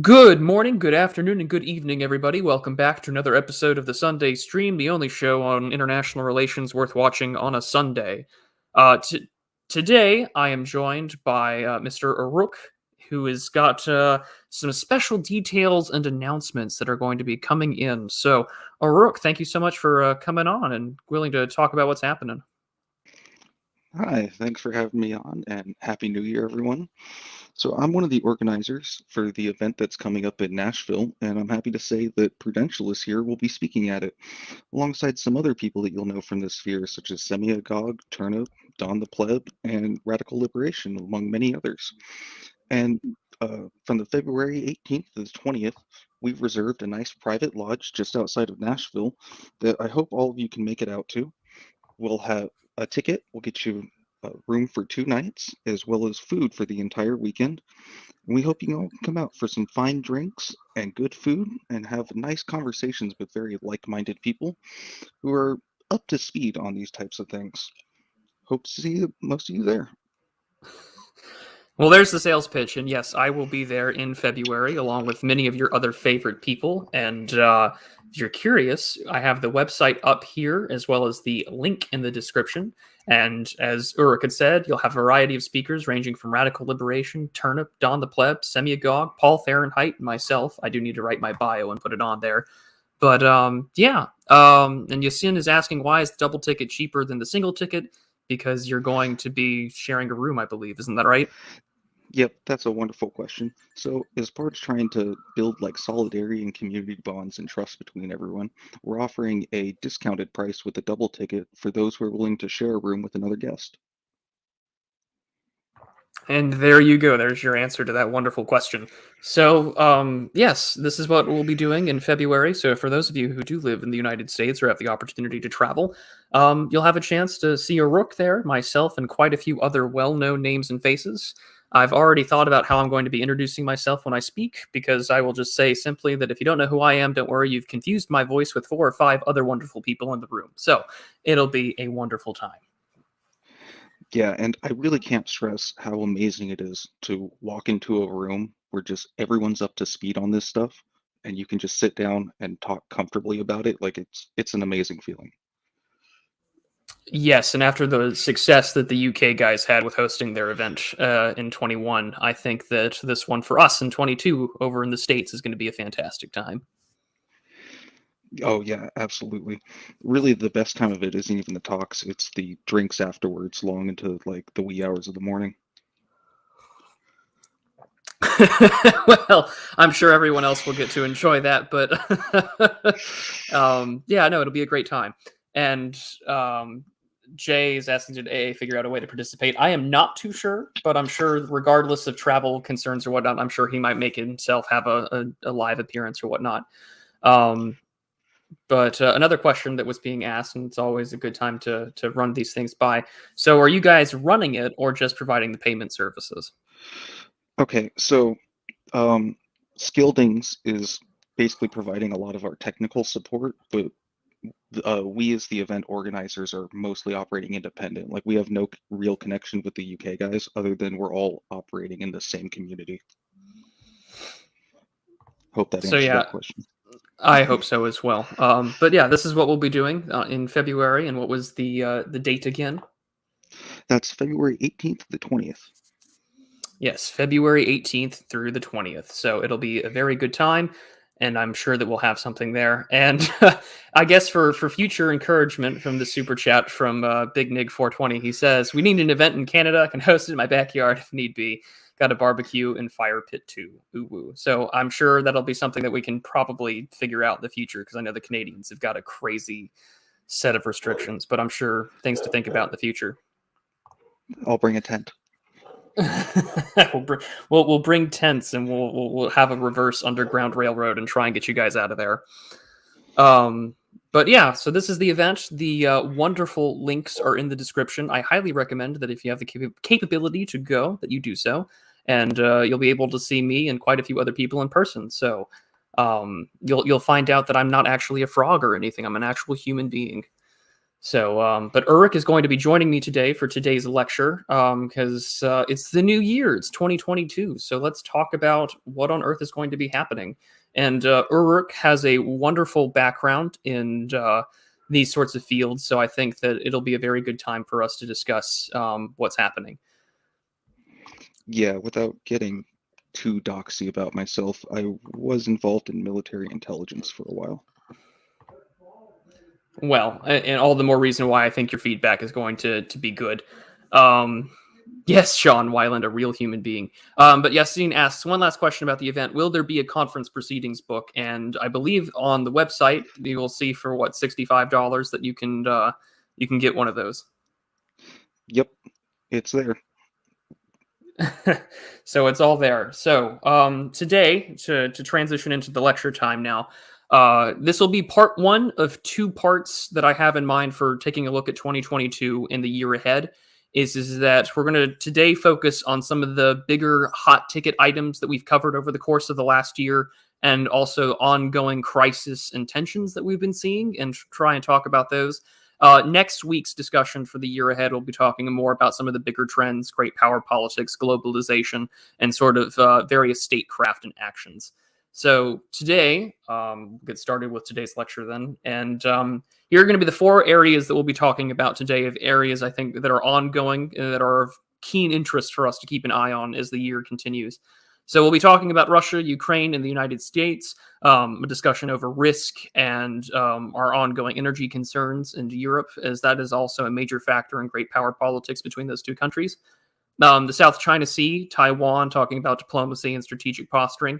Good morning, good afternoon, and good evening, everybody. Welcome back to another episode of the Sunday Stream, the only show on international relations worth watching on a Sunday. Today, I am joined by Mr. Aruk, who has got some special details and announcements that are going to be coming in. So, Aruk, thank you so much for coming on and willing to talk about what's happening. Hi, thanks for having me on, and Happy New Year, everyone. So, I'm one of the organizers for the event that's coming up in Nashville, and I'm happy to say that Prudentialist here will be speaking at it, alongside some other people that you'll know from this sphere, such as Semi-Agog, Turnip, Don the Pleb, and Radical Liberation, among many others. And from the February 18th to the 20th, we've reserved a nice private lodge just outside of Nashville that I hope all of you can make it out to. We'll have a ticket, we'll get you a room for 2 nights, as well as food for the entire weekend. And we hope you all come out for some fine drinks and good food and have nice conversations with very like-minded people who are up to speed on these types of things. Hope to see most of you there. Well, there's the sales pitch, and yes, I will be there in February along with many of your other favorite people. And if you're curious, I have the website up here as well as the link in the description. And as Ulrich had said, you'll have a variety of speakers ranging from Radical Liberation, Turnip, Don the Pleb, Semi-Agog, Paul Fahrenheit, and myself. I do need to write my bio and put it on there. But yeah, and Yasin is asking, why is the double ticket cheaper than the single ticket? Because you're going to be sharing a room, I believe. Isn't that right? Yep, that's a wonderful question. So, as part of trying to build like solidarity and community bonds and trust between everyone, we're offering a discounted price with a double ticket for those who are willing to share a room with another guest. And there you go. There's your answer to that wonderful question. So, yes, this is what we'll be doing in February. So, for those of you who do live in the United States or have the opportunity to travel, you'll have a chance to see a rook there, myself, and quite a few other well known names and faces. I've already thought about how I'm going to be introducing myself when I speak, because I will just say simply that if you don't know who I am, don't worry, you've confused my voice with 4 or 5 other wonderful people in the room. So, it'll be a wonderful time. Yeah, and I really can't stress how amazing it is to walk into a room where just everyone's up to speed on this stuff and you can just sit down and talk comfortably about it. Like it's an amazing feeling. Yes, and after the success that the UK guys had with hosting their event in 21, I think that this one for us in 22 over in the States is going to be a fantastic time. Oh yeah, absolutely. Really the best time of it isn't even the talks, it's the drinks afterwards, long into like the wee hours of the morning. Well, I'm sure everyone else will get to enjoy that, but yeah, no, it'll be a great time. And Jay is asking did AA figure out a way to participate. I am not too sure, but I'm sure, regardless of travel concerns or whatnot, I'm sure he might make himself have a live appearance or whatnot. Um, but another question that was being asked, and it's always a good time to run these things by. So, are you guys running it or just providing the payment services? Okay, so um, Skildings is basically providing a lot of our technical support, but we as the event organizers are mostly operating independent. Like we have no real connection with the UK guys other than we're all operating in the same community. Hope that So answered yeah, that question. I hope so as well. But yeah, this is what we'll be doing in February. And what was the date again? That's February 18th to the 20th. Yes, February 18th through the 20th. So it'll be a very good time, and I'm sure that we'll have something there. And I guess for future encouragement from the super chat from Big Nig 420, he says, "We need an event in Canada. I can host it in my backyard if need be. Got a barbecue and fire pit too. Ooh woo." So I'm sure that'll be something that we can probably figure out in the future, because I know the Canadians have got a crazy set of restrictions, but I'm sure things to think about in the future. I'll bring a tent. We'll bring tents, and we'll have a reverse underground railroad and try and get you guys out of there. But yeah, so this is the event. The wonderful links are in the description. I highly recommend that if you have the capability to go, that you do so, and you'll be able to see me and quite a few other people in person. So you'll find out that I'm not actually a frog or anything. I'm an actual human being. So, but Ulrich is going to be joining me today for today's lecture because it's the new year. It's 2022. So let's talk about what on earth is going to be happening. And Ulrich has a wonderful background in these sorts of fields. So I think that it'll be a very good time for us to discuss what's happening. Yeah, without getting too doxy about myself, I was involved in military intelligence for a while. Well, and all the more reason why I think your feedback is going to be good. Um, yes, Sean Weiland, a real human being. But Yassine asks one last question about the event. Will there be a conference proceedings book? And I believe on the website you will see for what $65 that you can get one of those. Yep, it's there. So it's all there. So today, to transition into the lecture time now, this will be part one of two parts that I have in mind for taking a look at 2022 and the year ahead. Is that we're going to today focus on some of the bigger hot ticket items that we've covered over the course of the last year, and also ongoing crisis and tensions that we've been seeing, and try and talk about those. Next week's discussion for the year ahead, we'll be talking more about some of the bigger trends, great power politics, globalization, and sort of various statecraft and actions. So today, we'll get started with today's lecture then. And here are going to be the four areas that we'll be talking about today, of areas I think that are ongoing, that are of keen interest for us to keep an eye on as the year continues. So we'll be talking about Russia, Ukraine, and the United States, a discussion over risk and our ongoing energy concerns in Europe, as that is also a major factor in great power politics between those two countries. The South China Sea, Taiwan, talking about diplomacy and strategic posturing.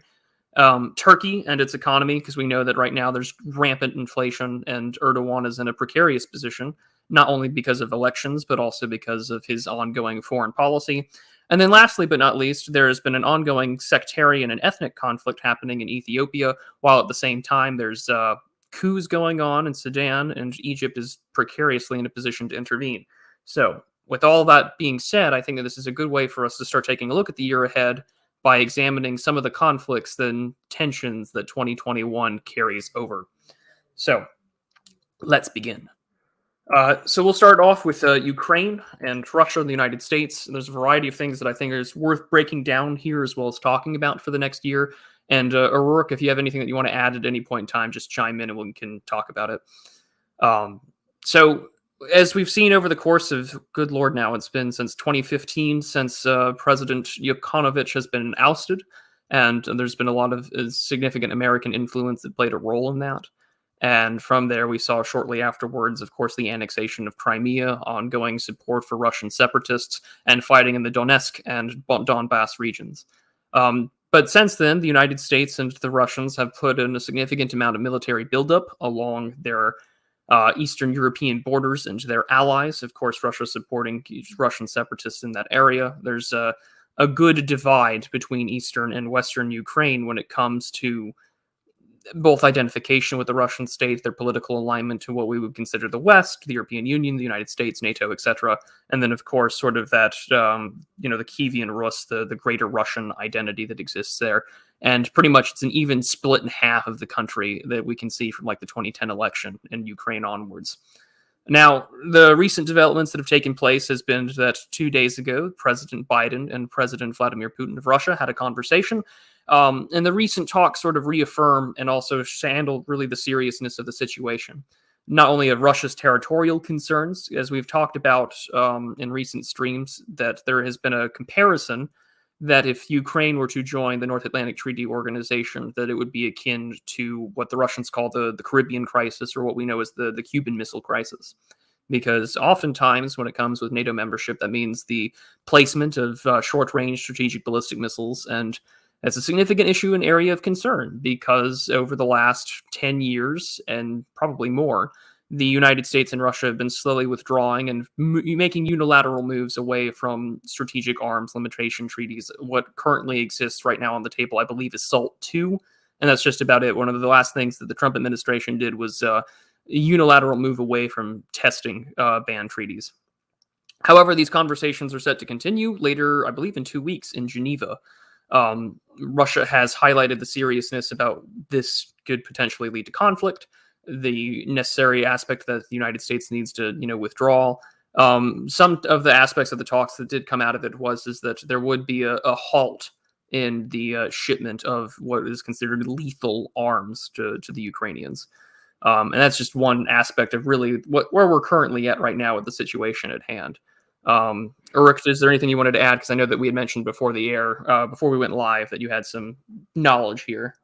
Turkey and its economy, because we know that right now there's rampant inflation and Erdogan is in a precarious position, not only because of elections, but also because of his ongoing foreign policy. And then lastly, but not least, there has been an ongoing sectarian and ethnic conflict happening in Ethiopia, while at the same time there's coups going on in Sudan, and Egypt is precariously in a position to intervene. So with all that being said, I think that this is a good way for us to start taking a look at the year ahead by examining some of the conflicts and tensions that 2021 carries over. So let's begin. So we'll start off with Ukraine and Russia and the United States. There's a variety of things that I think is worth breaking down here, as well as talking about for the next year. And O'Rourke, if you have anything that you want to add at any point in time, just chime in and we can talk about it. So as we've seen over the course of, good Lord, now it's been since 2015, since President Yanukovych has been ousted, and there's been a lot of significant American influence that played a role in that. And from there, we saw shortly afterwards, of course, the annexation of Crimea, ongoing support for Russian separatists, and fighting in the Donetsk and Donbass regions. But since then, the United States and the Russians have put in a significant amount of military buildup along their Eastern European borders and their allies. Of course, Russia supporting Russian separatists in that area. There's a good divide between Eastern and Western Ukraine when it comes to both identification with the Russian state, their political alignment to what we would consider the West, the European Union, the United States, NATO, etc. And then, of course, sort of that, the Kievan Rus, the greater Russian identity that exists there. And pretty much it's an even split in half of the country that we can see from like the 2010 election in Ukraine onwards. Now, the recent developments that have taken place has been that 2 days ago, President Biden and President Vladimir Putin of Russia had a conversation. And the recent talks sort of reaffirm and also handle really the seriousness of the situation. Not only of Russia's territorial concerns, as we've talked about in recent streams, that there has been a comparison that if Ukraine were to join the North Atlantic Treaty Organization, that it would be akin to what the Russians call the Caribbean crisis, or what we know as the Cuban Missile Crisis. Because oftentimes when it comes with NATO membership, that means the placement of short-range strategic ballistic missiles, and that's a significant issue and area of concern, because over the last 10 years, and probably more, the United States and Russia have been slowly withdrawing and making unilateral moves away from strategic arms limitation treaties. What currently exists right now on the table, I believe, is SALT II, and that's just about it. One of the last things that the Trump administration did was a unilateral move away from testing ban treaties. However, these conversations are set to continue later, I believe, in 2 weeks in Geneva. Russia has highlighted the seriousness about this could potentially lead to conflict. the necessary aspect that the United States needs to, withdraw. Some of the aspects of the talks that did come out of it is that there would be a halt in the shipment of what is considered lethal arms to the Ukrainians. And that's just one aspect of really where we're currently at right now with the situation at hand. Eric, is there anything you wanted to add? Because I know that we had mentioned before the air, before we went live, that you had some knowledge here.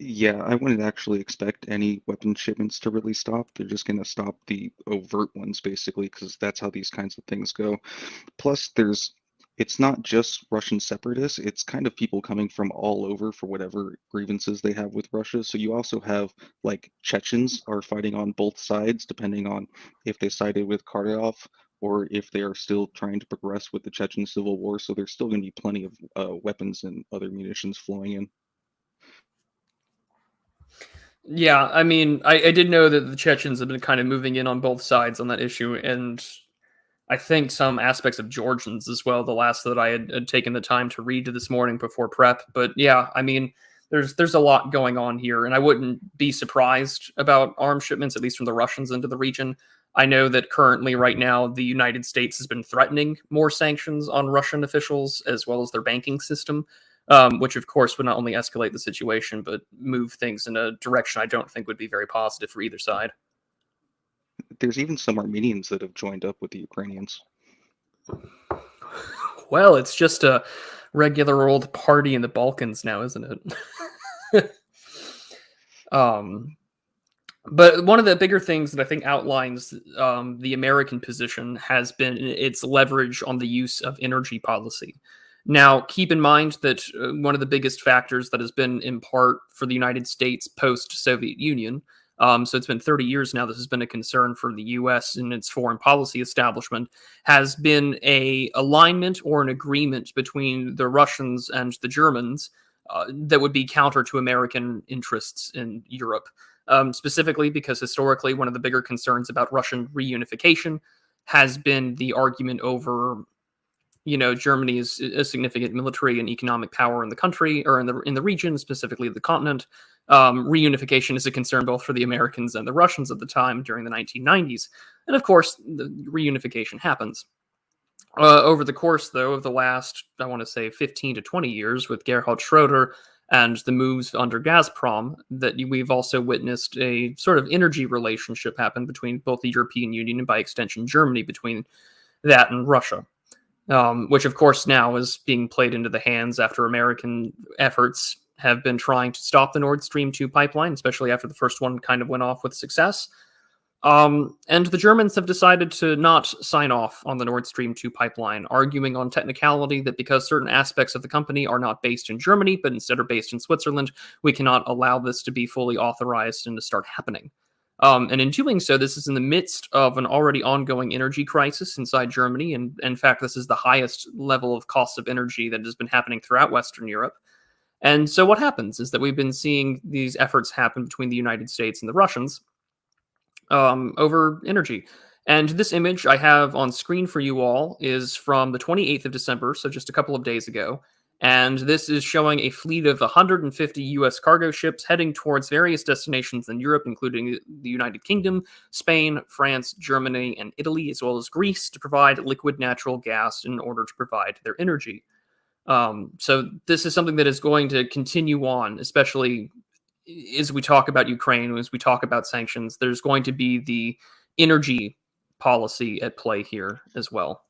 Yeah, I wouldn't actually expect any weapon shipments to really stop. They're just going to stop the overt ones, basically, because that's how these kinds of things go. Plus, it's not just Russian separatists, it's kind of people coming from all over for whatever grievances they have with Russia. So you also have, like, Chechens are fighting on both sides, depending on if they sided with Kadyrov or if they are still trying to progress with the Chechen civil war. So there's still going to be plenty of weapons and other munitions flowing in. Yeah, I mean, I did know that the Chechens have been kind of moving in on both sides on that issue, and I think some aspects of Georgians as well. The last that I had taken the time to read this morning before prep, but yeah, I mean, there's a lot going on here, and I wouldn't be surprised about arms shipments, at least from the Russians into the region. I know that currently, right now, the United States has been threatening more sanctions on Russian officials as well as their banking system, which of course would not only escalate the situation but move things in a direction I don't think would be very positive for either side. There's even some Armenians that have joined up with the Ukrainians. Well, it's just a regular old party in the Balkans now, isn't it? um, but one of the bigger things that I think outlines the American position has been its leverage on the use of energy policy. Now, keep in mind that one of the biggest factors that has been in part for the United States post-Soviet Union, so it's been 30 years now, this has been a concern for the U.S. and its foreign policy establishment, has been a alignment or an agreement between the Russians and the Germans that would be counter to American interests in Europe. Specifically because historically, one of the bigger concerns about Russian reunification has been the argument over, Germany is a significant military and economic power in the country or in the region, specifically the continent. Reunification is a concern both for the Americans and the Russians at the time during the 1990s. And of course, the reunification happens. Over the course, though, of the last, I want to say, 15 to 20 years with Gerhard Schroeder and the moves under Gazprom, that we've also witnessed a sort of energy relationship happen between both the European Union and, by extension, Germany, between that and Russia. Which, of course, now is being played into the hands after American efforts have been trying to stop the Nord Stream 2 pipeline, especially after the first one kind of went off with success. And the Germans have decided to not sign off on the Nord Stream 2 pipeline, arguing on technicality that because certain aspects of the company are not based in Germany, but instead are based in Switzerland, we cannot allow this to be fully authorized and to start happening. And in doing so, this is in the midst of an already ongoing energy crisis inside Germany. And in fact, this is the highest level of cost of energy that has been happening throughout Western Europe. And so what happens is that we've been seeing these efforts happen between the United States and the Russians over energy. And this image I have on screen for you all is from the 28th of December, so just a couple of days ago. And this is showing a fleet of 150 U.S. cargo ships heading towards various destinations in Europe, including the United Kingdom, Spain, France, Germany, and Italy, as well as Greece, to provide liquid natural gas in order to provide their energy. So this is something that is going to continue on, especially as we talk about Ukraine, as we talk about sanctions. There's going to be the energy policy at play here as well.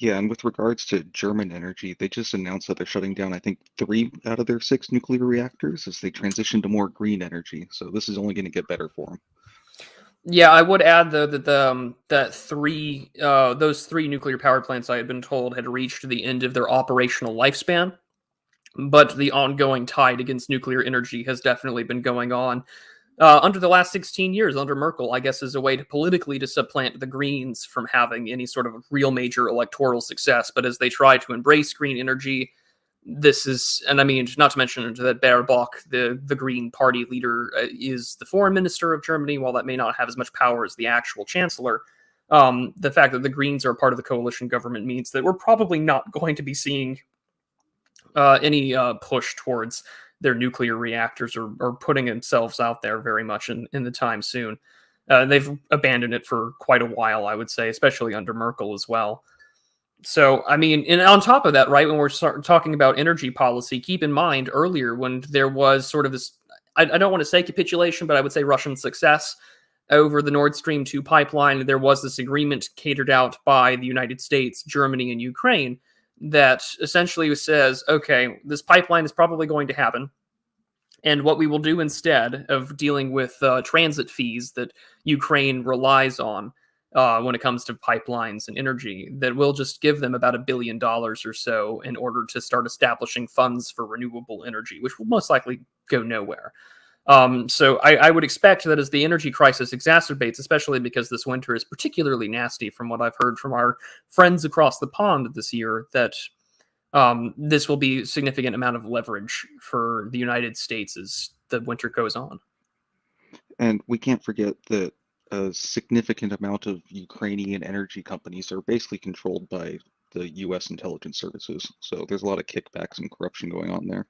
Yeah, and with regards to German energy, they just announced that they're shutting down, I think, 3 out of their 6 nuclear reactors as they transition to more green energy. So this is only going to get better for them. Yeah, I would add though that those 3 nuclear power plants I had been told had reached the end of their operational lifespan, but the ongoing tide against nuclear energy has definitely been going on under the last 16 years under Merkel, I guess, as a way to politically to supplant the Greens from having any sort of real major electoral success. But as they try to embrace green energy, this is, and I mean, not to mention that Baerbock, the Green Party leader, is the foreign minister of Germany. While that may not have as much power as the actual chancellor, the fact that the Greens are part of the coalition government means that we're probably not going to be seeing any push towards their nuclear reactors are putting themselves out there very much in the time soon. They've abandoned it for quite a while, I would say, especially under Merkel as well. So, I mean, and on top of that, right, when we're talking about energy policy, keep in mind earlier when there was sort of this, I don't want to say capitulation, but I would say Russian success over the Nord Stream 2 pipeline. There was this agreement catered out by the United States, Germany, and Ukraine that essentially says, okay, this pipeline is probably going to happen. And what we will do instead of dealing with transit fees that Ukraine relies on when it comes to pipelines and energy, that we'll just give them about $1 billion or so in order to start establishing funds for renewable energy, which will most likely go nowhere. So I would expect that as the energy crisis exacerbates, especially because this winter is particularly nasty from what I've heard from our friends across the pond this year, that this will be a significant amount of leverage for the United States as the winter goes on. And we can't forget that a significant amount of Ukrainian energy companies are basically controlled by the U.S. intelligence services. So there's a lot of kickbacks and corruption going on there.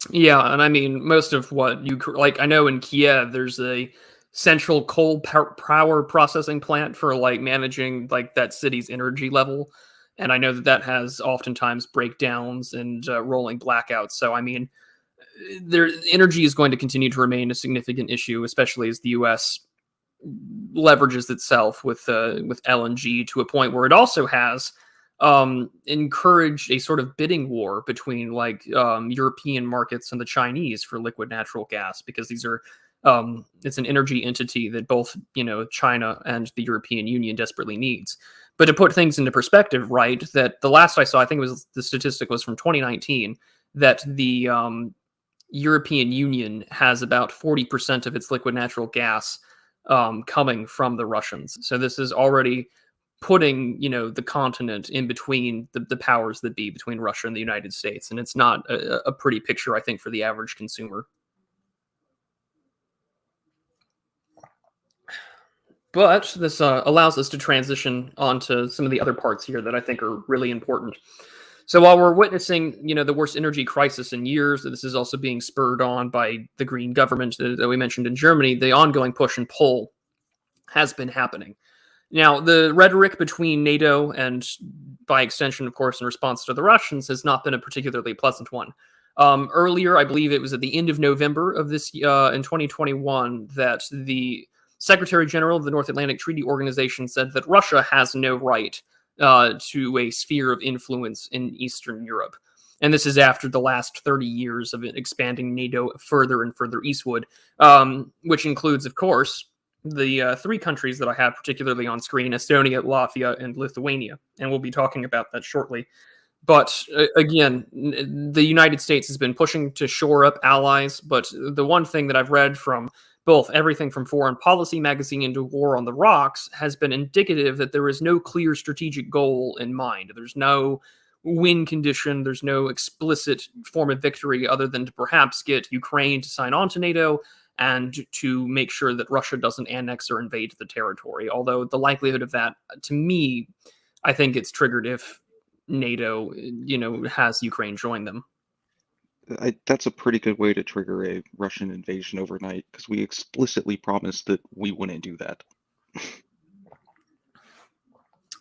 Yeah, and I mean, most of what you like, I know in Kiev, there's a central coal power processing plant for like managing like that city's energy level. And I know that that has oftentimes breakdowns and rolling blackouts. So, I mean, their energy is going to continue to remain a significant issue, especially as the U.S. leverages itself with LNG to a point where it also has encouraged a sort of bidding war between like European markets and the Chinese for liquid natural gas, because these are it's an energy entity that both China and the European Union desperately needs. But to put things into perspective, right, that the last I saw, I think it was the statistic was from 2019, that the European Union has about 40% of its liquid natural gas coming from the Russians. So this is already putting the continent in between the powers that be, between Russia and the United States, and it's not a pretty picture, I think, for the average consumer. But this allows us to transition onto some of the other parts here that I think are really important. So while we're witnessing, the worst energy crisis in years, this is also being spurred on by the Green government that we mentioned in Germany. The ongoing push and pull has been happening. Now, the rhetoric between NATO and, by extension, of course, in response to the Russians, has not been a particularly pleasant one. Earlier, I believe it was at the end of November of this in 2021 that the Secretary General of the North Atlantic Treaty Organization said that Russia has no right to a sphere of influence in Eastern Europe. And this is after the last 30 years of expanding NATO further and further eastward, which includes, of course, the three countries that I have particularly on screen: Estonia, Latvia, and Lithuania. And we'll be talking about that shortly. But again, the United States has been pushing to shore up allies. But the one thing that I've read from both everything from Foreign Policy magazine into War on the Rocks has been indicative that there is no clear strategic goal in mind. There's no win condition. There's no explicit form of victory other than to perhaps get Ukraine to sign on to NATO and to make sure that Russia doesn't annex or invade the territory. Although the likelihood of that, to me, I think it's triggered if NATO, has Ukraine join them. That's a pretty good way to trigger a Russian invasion overnight, because we explicitly promised that we wouldn't do that.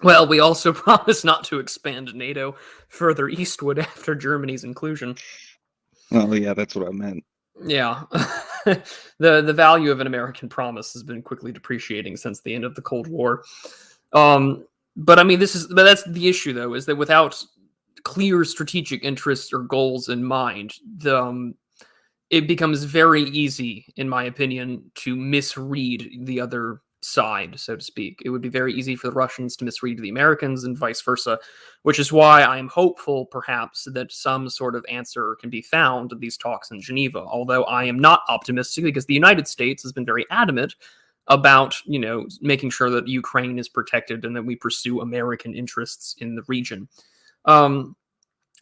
Well, we also promised not to expand NATO further eastward after Germany's inclusion. Oh, yeah, that's what I meant. Yeah. The value of an American promise has been quickly depreciating since the end of the Cold War. But I mean, that's the issue, though, is that without clear strategic interests or goals in mind, it becomes very easy, in my opinion, to misread the other side, so to speak. It would be very easy for the Russians to misread the Americans and vice versa, which is why I am hopeful, perhaps, that some sort of answer can be found at these talks in Geneva, although I am not optimistic because the United States has been very adamant about, making sure that Ukraine is protected and that we pursue American interests in the region.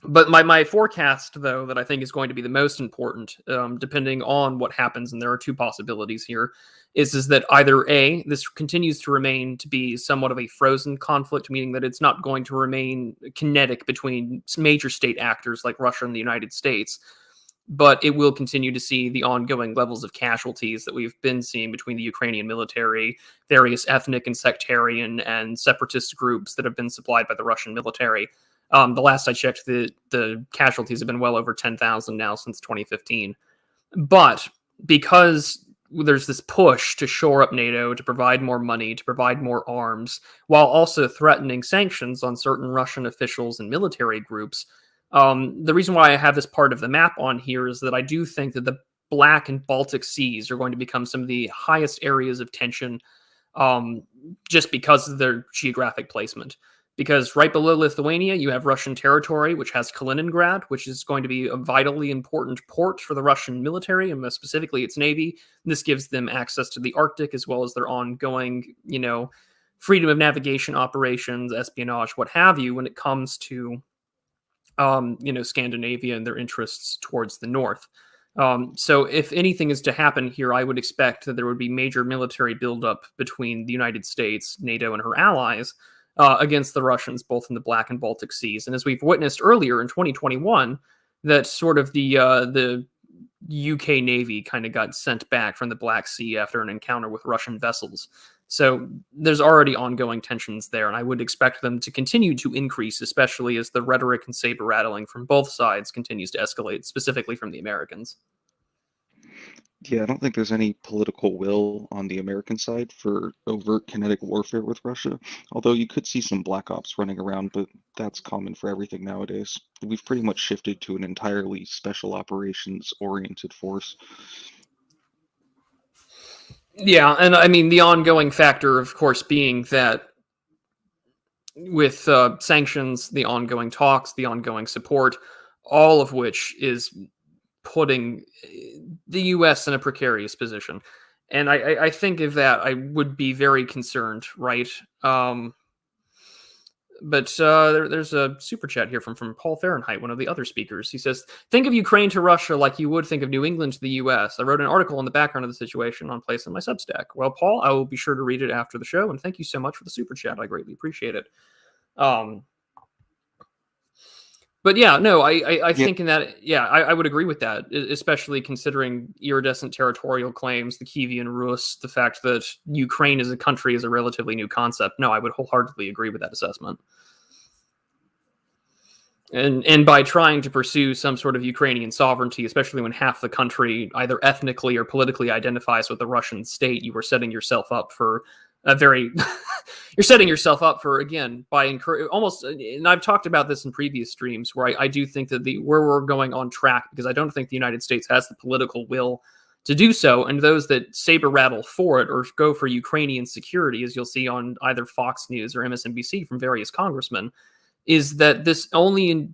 But my forecast, though, that I think is going to be the most important, depending on what happens, and there are two possibilities here, is that either A, this continues to remain to be somewhat of a frozen conflict, meaning that it's not going to remain kinetic between major state actors like Russia and the United States, but it will continue to see the ongoing levels of casualties that we've been seeing between the Ukrainian military, various ethnic and sectarian and separatist groups that have been supplied by the Russian military. The last I checked, the casualties have been well over 10,000 now since 2015. But because there's this push to shore up NATO, to provide more money, to provide more arms, while also threatening sanctions on certain Russian officials and military groups, the reason why I have this part of the map on here is that I do think that the Black and Baltic Seas are going to become some of the highest areas of tension, just because of their geographic placement. Because right below Lithuania, you have Russian territory, which has Kaliningrad, which is going to be a vitally important port for the Russian military, and specifically its navy. This gives them access to the Arctic, as well as their ongoing, freedom of navigation operations, espionage, what have you, when it comes to, Scandinavia and their interests towards the north. So if anything is to happen here, I would expect that there would be major military buildup between the United States, NATO, and her allies against the Russians, both in the Black and Baltic Seas. And as we've witnessed earlier in 2021, that sort of the UK Navy kind of got sent back from the Black Sea after an encounter with Russian vessels. So there's already ongoing tensions there, and I would expect them to continue to increase, especially as the rhetoric and saber rattling from both sides continues to escalate, specifically from the Americans. Yeah, I don't think there's any political will on the American side for overt kinetic warfare with Russia, although you could see some black ops running around, but that's common for everything nowadays. We've pretty much shifted to an entirely special operations oriented force. Yeah, and I mean, the ongoing factor, of course, being that with sanctions, the ongoing talks, the ongoing support, all of which is putting the U.S. in a precarious position. And I think of that, I would be very concerned, right? But there's a super chat here from Paul Fahrenheit, one of the other speakers. He says, think of Ukraine to Russia like you would think of New England to the U.S. I wrote an article on the background of the situation on place in my Substack. Well, Paul, I will be sure to read it after the show, and thank you so much for the super chat. I greatly appreciate it. But yeah, no, I think in that, yeah, I would agree with that, especially considering iridescent territorial claims, the Kievan Rus, the fact that Ukraine as a country is a relatively new concept. No, I would wholeheartedly agree with that assessment. And by trying to pursue some sort of Ukrainian sovereignty, especially when half the country either ethnically or politically identifies with the Russian state, you are setting yourself up for a very you're setting yourself up for, again, by almost, and I've talked about this in previous streams, where I do think that where we're going on track, because I don't think the United States has the political will to do so, and those that saber rattle for it or go for Ukrainian security, as you'll see on either Fox News or MSNBC from various congressmen, is that this only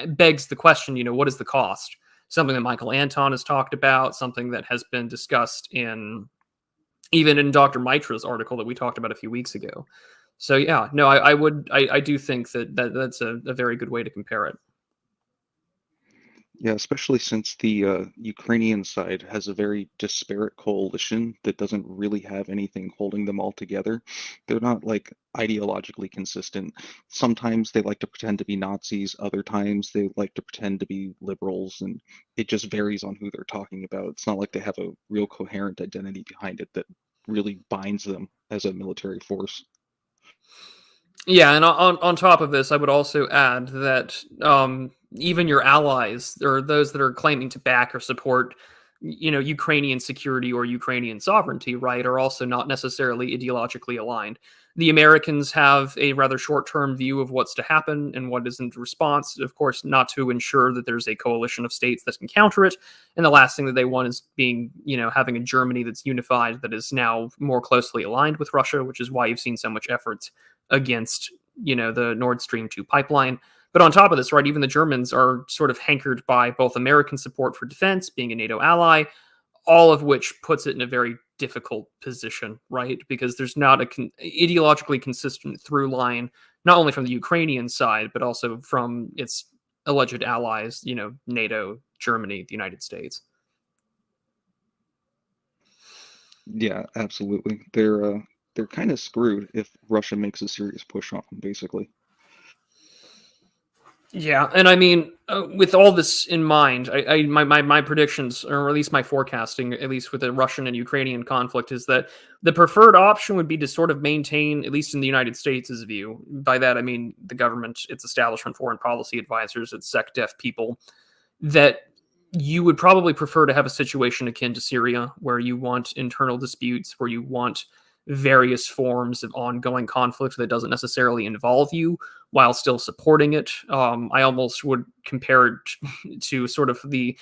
begs the question, what is the cost? Something that Michael Anton has talked about, something that has been discussed even in Dr. Mitra's article that we talked about a few weeks ago. So yeah, no, I do think that's a very good way to compare it. Yeah, especially since the Ukrainian side has a very disparate coalition that doesn't really have anything holding them all together. They're not like ideologically consistent. Sometimes they like to pretend to be Nazis, other times they like to pretend to be liberals, and it just varies on who they're talking about. It's not like they have a real coherent identity behind it that really binds them as a military force. Yeah, and on top of this, I would also add that even your allies, or those that are claiming to back or support, Ukrainian security or Ukrainian sovereignty, right, are also not necessarily ideologically aligned. The Americans have a rather short-term view of what's to happen and what is in response, of course, not to ensure that there's a coalition of states that can counter it. And the last thing that they want is having a Germany that's unified, that is now more closely aligned with Russia, which is why you've seen so much efforts against, the Nord Stream 2 pipeline. But on top of this, right, even the Germans are sort of hankered by both American support for defense, being a NATO ally, all of which puts it in a very difficult position, right? Because there's not a ideologically consistent through line not only from the Ukrainian side, but also from its alleged allies, NATO, Germany, the United States. Yeah, absolutely. They're kind of screwed if Russia makes a serious push on them, basically. Yeah, and I mean, with all this in mind, my predictions, or at least my forecasting, at least with the Russian and Ukrainian conflict, is that the preferred option would be to sort of maintain, at least in the United States' view. By that, I mean the government, its establishment, foreign policy advisors, its SecDef people, that you would probably prefer to have a situation akin to Syria, where you want internal disputes, where you want various forms of ongoing conflict that doesn't necessarily involve you while still supporting it. I almost would compare it to sort of the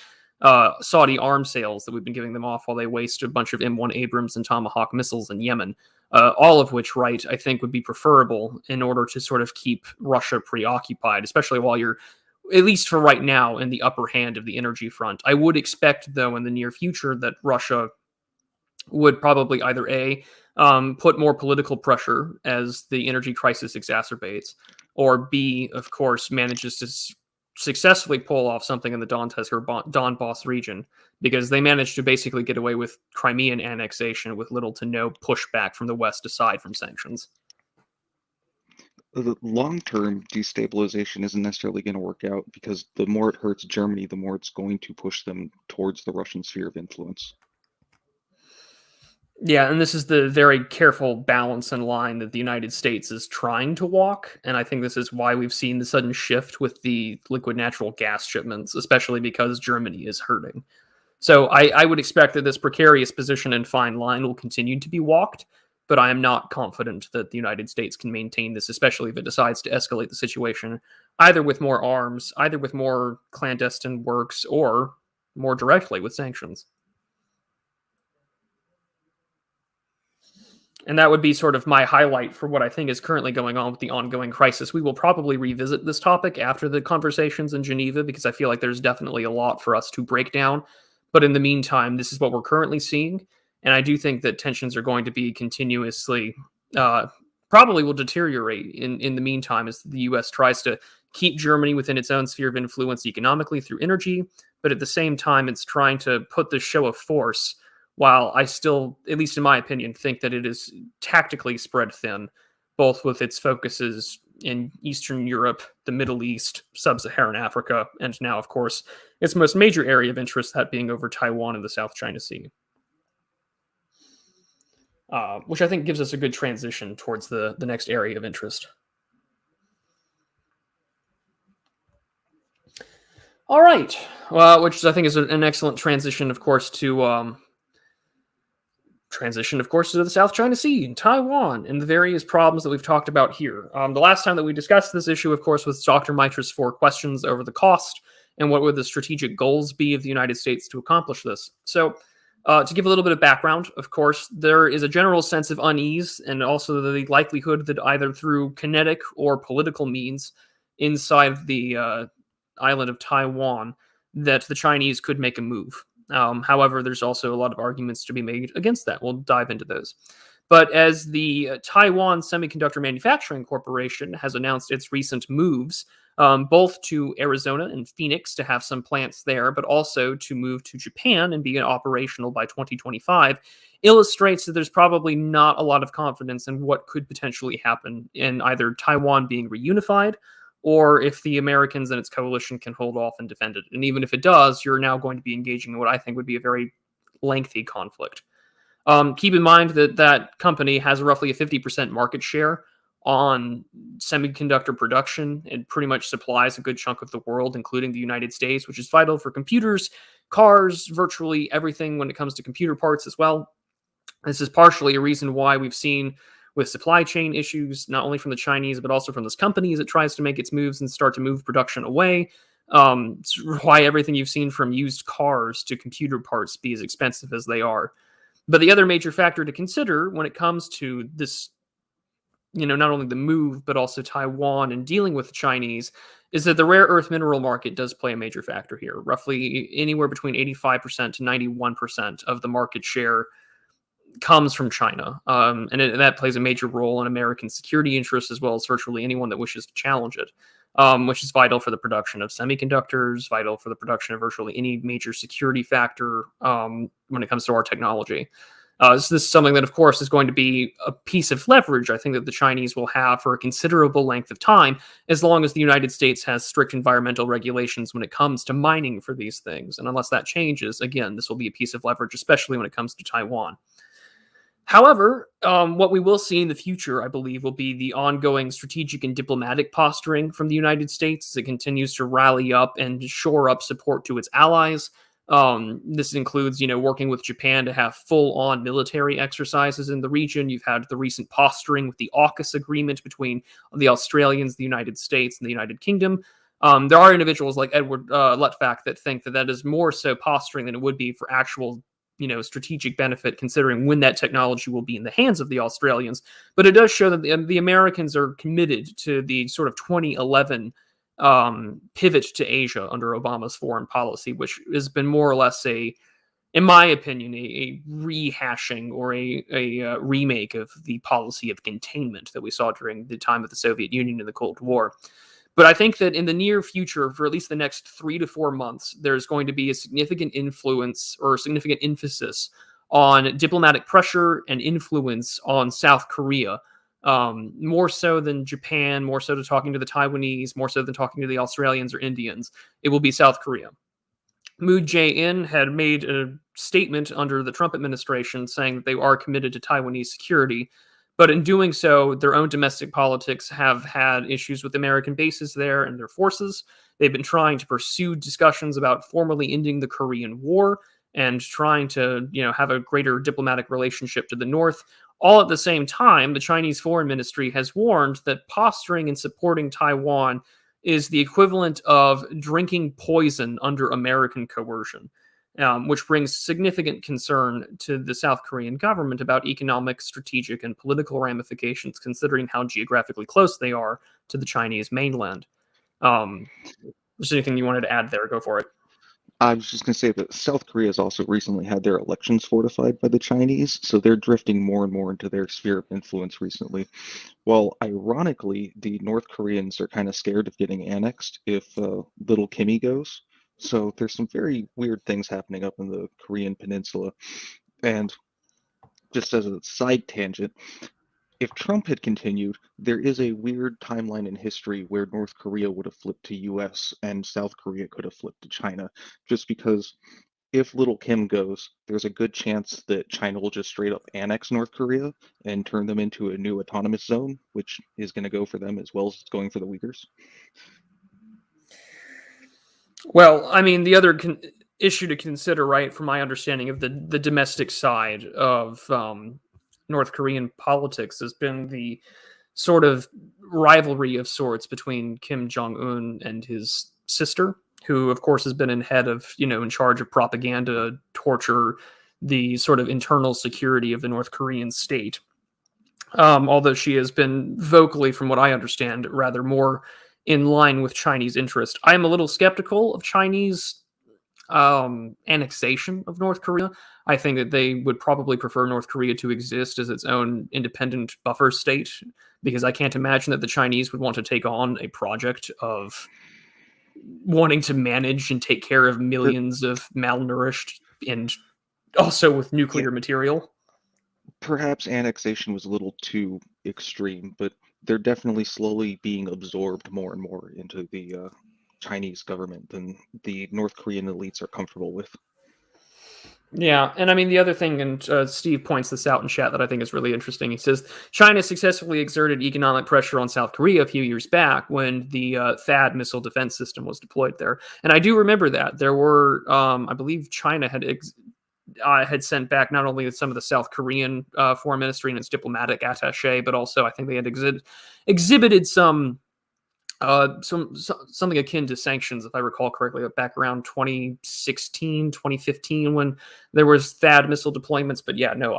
Saudi arms sales that we've been giving them off while they waste a bunch of M1 Abrams and Tomahawk missiles in Yemen. All of which, right, I think would be preferable in order to sort of keep Russia preoccupied, especially while you're, at least for right now, in the upper hand of the energy front. I would expect, though, in the near future that Russia would probably either put more political pressure as the energy crisis exacerbates, or B, of course, manages to successfully pull off something in the Donetsk or Donbass region, because they managed to basically get away with Crimean annexation with little to no pushback from the West aside from sanctions. The long-term destabilization isn't necessarily going to work out because the more it hurts Germany, the more it's going to push them towards the Russian sphere of influence. Yeah, and this is the very careful balance and line that the United States is trying to walk. And I think this is why we've seen the sudden shift with the liquid natural gas shipments, especially because Germany is hurting. So I would expect that this precarious position and fine line will continue to be walked, but I am not confident that the United States can maintain this, especially if it decides to escalate the situation, either with more arms, either with more clandestine works, or more directly with sanctions. And that would be sort of my highlight for what I think is currently going on with the ongoing crisis. We will probably revisit this topic after the conversations in Geneva, because I feel like there's definitely a lot for us to break down. But in the meantime, this is what we're currently seeing. And I do think that tensions are going to be continuously, probably will deteriorate in the meantime, as the U.S. tries to keep Germany within its own sphere of influence economically through energy. But at the same time, it's trying to put this show of force, while I still, at least in my opinion, think that it is tactically spread thin, both with its focuses in Eastern Europe, the Middle East, Sub-Saharan Africa, and now, of course, its most major area of interest, that being over Taiwan and the South China Sea. Which I think gives us a good transition towards the next area of interest. All right. Which I think is an excellent transition, of course, to the South China Sea and Taiwan and the various problems that we've talked about here. The last time that we discussed this issue, of course, was Dr. Mitra's 4 questions over the cost and what would the strategic goals be of the United States to accomplish this. So, to give a little bit of background, of course, there is a general sense of unease and also the likelihood that either through kinetic or political means inside the island of Taiwan, that the Chinese could make a move. However, there's also a lot of arguments to be made against that. We'll dive into those. But as the Taiwan Semiconductor Manufacturing Corporation has announced its recent moves, both to Arizona and Phoenix to have some plants there, but also to move to Japan and be operational by 2025, illustrates that there's probably not a lot of confidence in what could potentially happen in either Taiwan being reunified, or if the Americans and its coalition can hold off and defend it. And even if it does, you're now going to be engaging in what I think would be a very lengthy conflict. Keep in mind that that company has roughly a 50% market share on semiconductor production. It pretty much supplies a good chunk of the world, including the United States, which is vital for computers, cars, virtually everything when it comes to computer parts as well. This is partially a reason why we've seen with supply chain issues, not only from the Chinese, but also from this company as it tries to make its moves and start to move production away. It's why everything you've seen from used cars to computer parts be as expensive as they are. But the other major factor to consider when it comes to this, not only the move, but also Taiwan and dealing with the Chinese, is that the rare earth mineral market does play a major factor here. Roughly anywhere between 85% to 91% of the market share comes from China, and that plays a major role in American security interests as well as virtually anyone that wishes to challenge it, which is vital for the production of semiconductors, vital for the production of virtually any major security factor when it comes to our technology. So this is something that, of course, is going to be a piece of leverage I think that the Chinese will have for a considerable length of time, as long as the United States has strict environmental regulations when it comes to mining for these things. And unless that changes, again, this will be a piece of leverage, especially when it comes to Taiwan. However, what we will see in the future, I believe, will be the ongoing strategic and diplomatic posturing from the United States as it continues to rally up and shore up support to its allies. This includes, working with Japan to have full-on military exercises in the region. You've had the recent posturing with the AUKUS agreement between the Australians, the United States, and the United Kingdom. There are individuals like Edward Luttwak that think that that is more so posturing than it would be for actual strategic benefit, considering when that technology will be in the hands of the Australians. But it does show that the Americans are committed to the sort of 2011 pivot to Asia under Obama's foreign policy, which has been more or less in my opinion, a rehashing or a remake of the policy of containment that we saw during the time of the Soviet Union and the Cold War. But I think that in the near future, for at least the next 3 to 4 months, there's going to be a significant influence or significant emphasis on diplomatic pressure and influence on South Korea, more so than Japan, more so than talking to the Taiwanese, more so than talking to the Australians or Indians. It will be South Korea. Moon Jae-in had made a statement under the Trump administration saying that they are committed to Taiwanese security. But in doing so, their own domestic politics have had issues with American bases there and their forces. They've been trying to pursue discussions about formally ending the Korean War and trying to, have a greater diplomatic relationship to the North. All at the same time, the Chinese Foreign Ministry has warned that posturing and supporting Taiwan is the equivalent of drinking poison under American coercion. Which brings significant concern to the South Korean government about economic, strategic, and political ramifications, considering how geographically close they are to the Chinese mainland. Is there anything you wanted to add there? Go for it. I was just going to say that South Korea has also recently had their elections fortified by the Chinese, so they're drifting more and more into their sphere of influence recently. While ironically, the North Koreans are kind of scared of getting annexed if little Kimmy goes. So there's some very weird things happening up in the Korean peninsula. And just as a side tangent, if Trump had continued, there is a weird timeline in history where North Korea would have flipped to US and South Korea could have flipped to China, just because if little Kim goes, there's a good chance that China will just straight up annex North Korea and turn them into a new autonomous zone, which is going to go for them as well as it's going for the Uyghurs. Well, I mean, the other issue to consider, right, from my understanding of the domestic side of North Korean politics has been the sort of rivalry of sorts between Kim Jong-un and his sister, who, of course, has been in charge of propaganda, torture, the sort of internal security of the North Korean state. Although she has been vocally, from what I understand, rather more in line with Chinese interest. I am a little skeptical of Chinese annexation of North Korea. I think that they would probably prefer North Korea to exist as its own independent buffer state, because I can't imagine that the Chinese would want to take on a project of wanting to manage and take care of millions of malnourished and also with nuclear material. Perhaps annexation was a little too extreme, but they're definitely slowly being absorbed more and more into the Chinese government than the North Korean elites are comfortable with. Yeah, and I mean, the other thing, and Steve points this out in chat that I think is really interesting. He says, China successfully exerted economic pressure on South Korea a few years back when the THAAD missile defense system was deployed there. And I do remember that. There were, I believe China had sent back not only some of the South Korean foreign ministry and its diplomatic attaché, but also I think they had exhibited something akin to sanctions, if I recall correctly, back around 2016, 2015, when there was THAAD missile deployments. But yeah, no,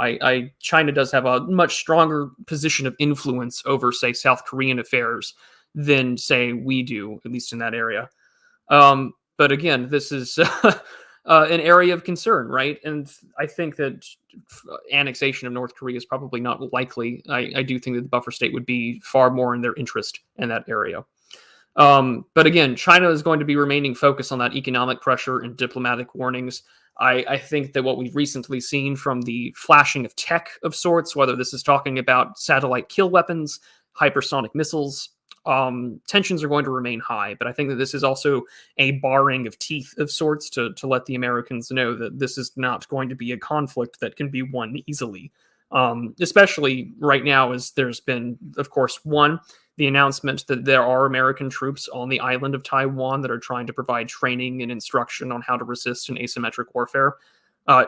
China does have a much stronger position of influence over, say, South Korean affairs than, say, we do, at least in that area. But again, this is an area of concern, right? And I think that annexation of North Korea is probably not likely. I do think that the buffer state would be far more in their interest in that area. But again, China is going to be remaining focused on that economic pressure and diplomatic warnings. I think that what we've recently seen from the flashing of tech of sorts, whether this is talking about satellite kill weapons, hypersonic missiles, tensions are going to remain high. But I think that this is also a baring of teeth of sorts to let the Americans know that this is not going to be a conflict that can be won easily. Especially right now, as there's been, of course, the announcement that there are American troops on the island of Taiwan that are trying to provide training and instruction on how to resist an asymmetric warfare.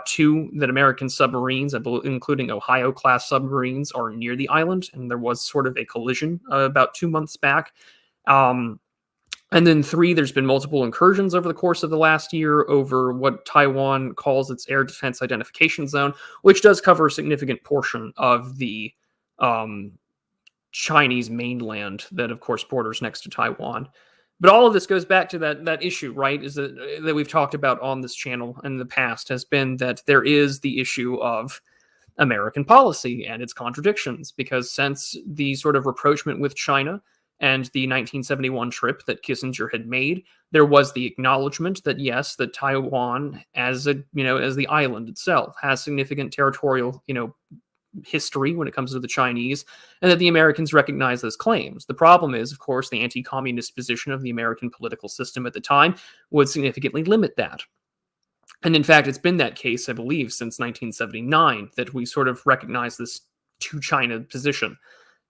Two, that American submarines, including Ohio-class submarines, are near the island, and there was sort of a collision about 2 months back. And then three, there's been multiple incursions over the course of the last year over what Taiwan calls its air defense identification zone, which does cover a significant portion of the Chinese mainland that, of course, borders next to Taiwan. But all of this goes back to that issue, right? Is that we've talked about on this channel in the past has been that there is the issue of American policy and its contradictions, because since the sort of rapprochement with China and the 1971 trip that Kissinger had made, there was the acknowledgement that yes, that Taiwan as the island itself has significant territorial, history when it comes to the Chinese, and that the Americans recognize those claims. The problem is, of course, the anti-communist position of the American political system at the time would significantly limit that. And in fact, it's been that case, I believe, since 1979 that we sort of recognize this two China position.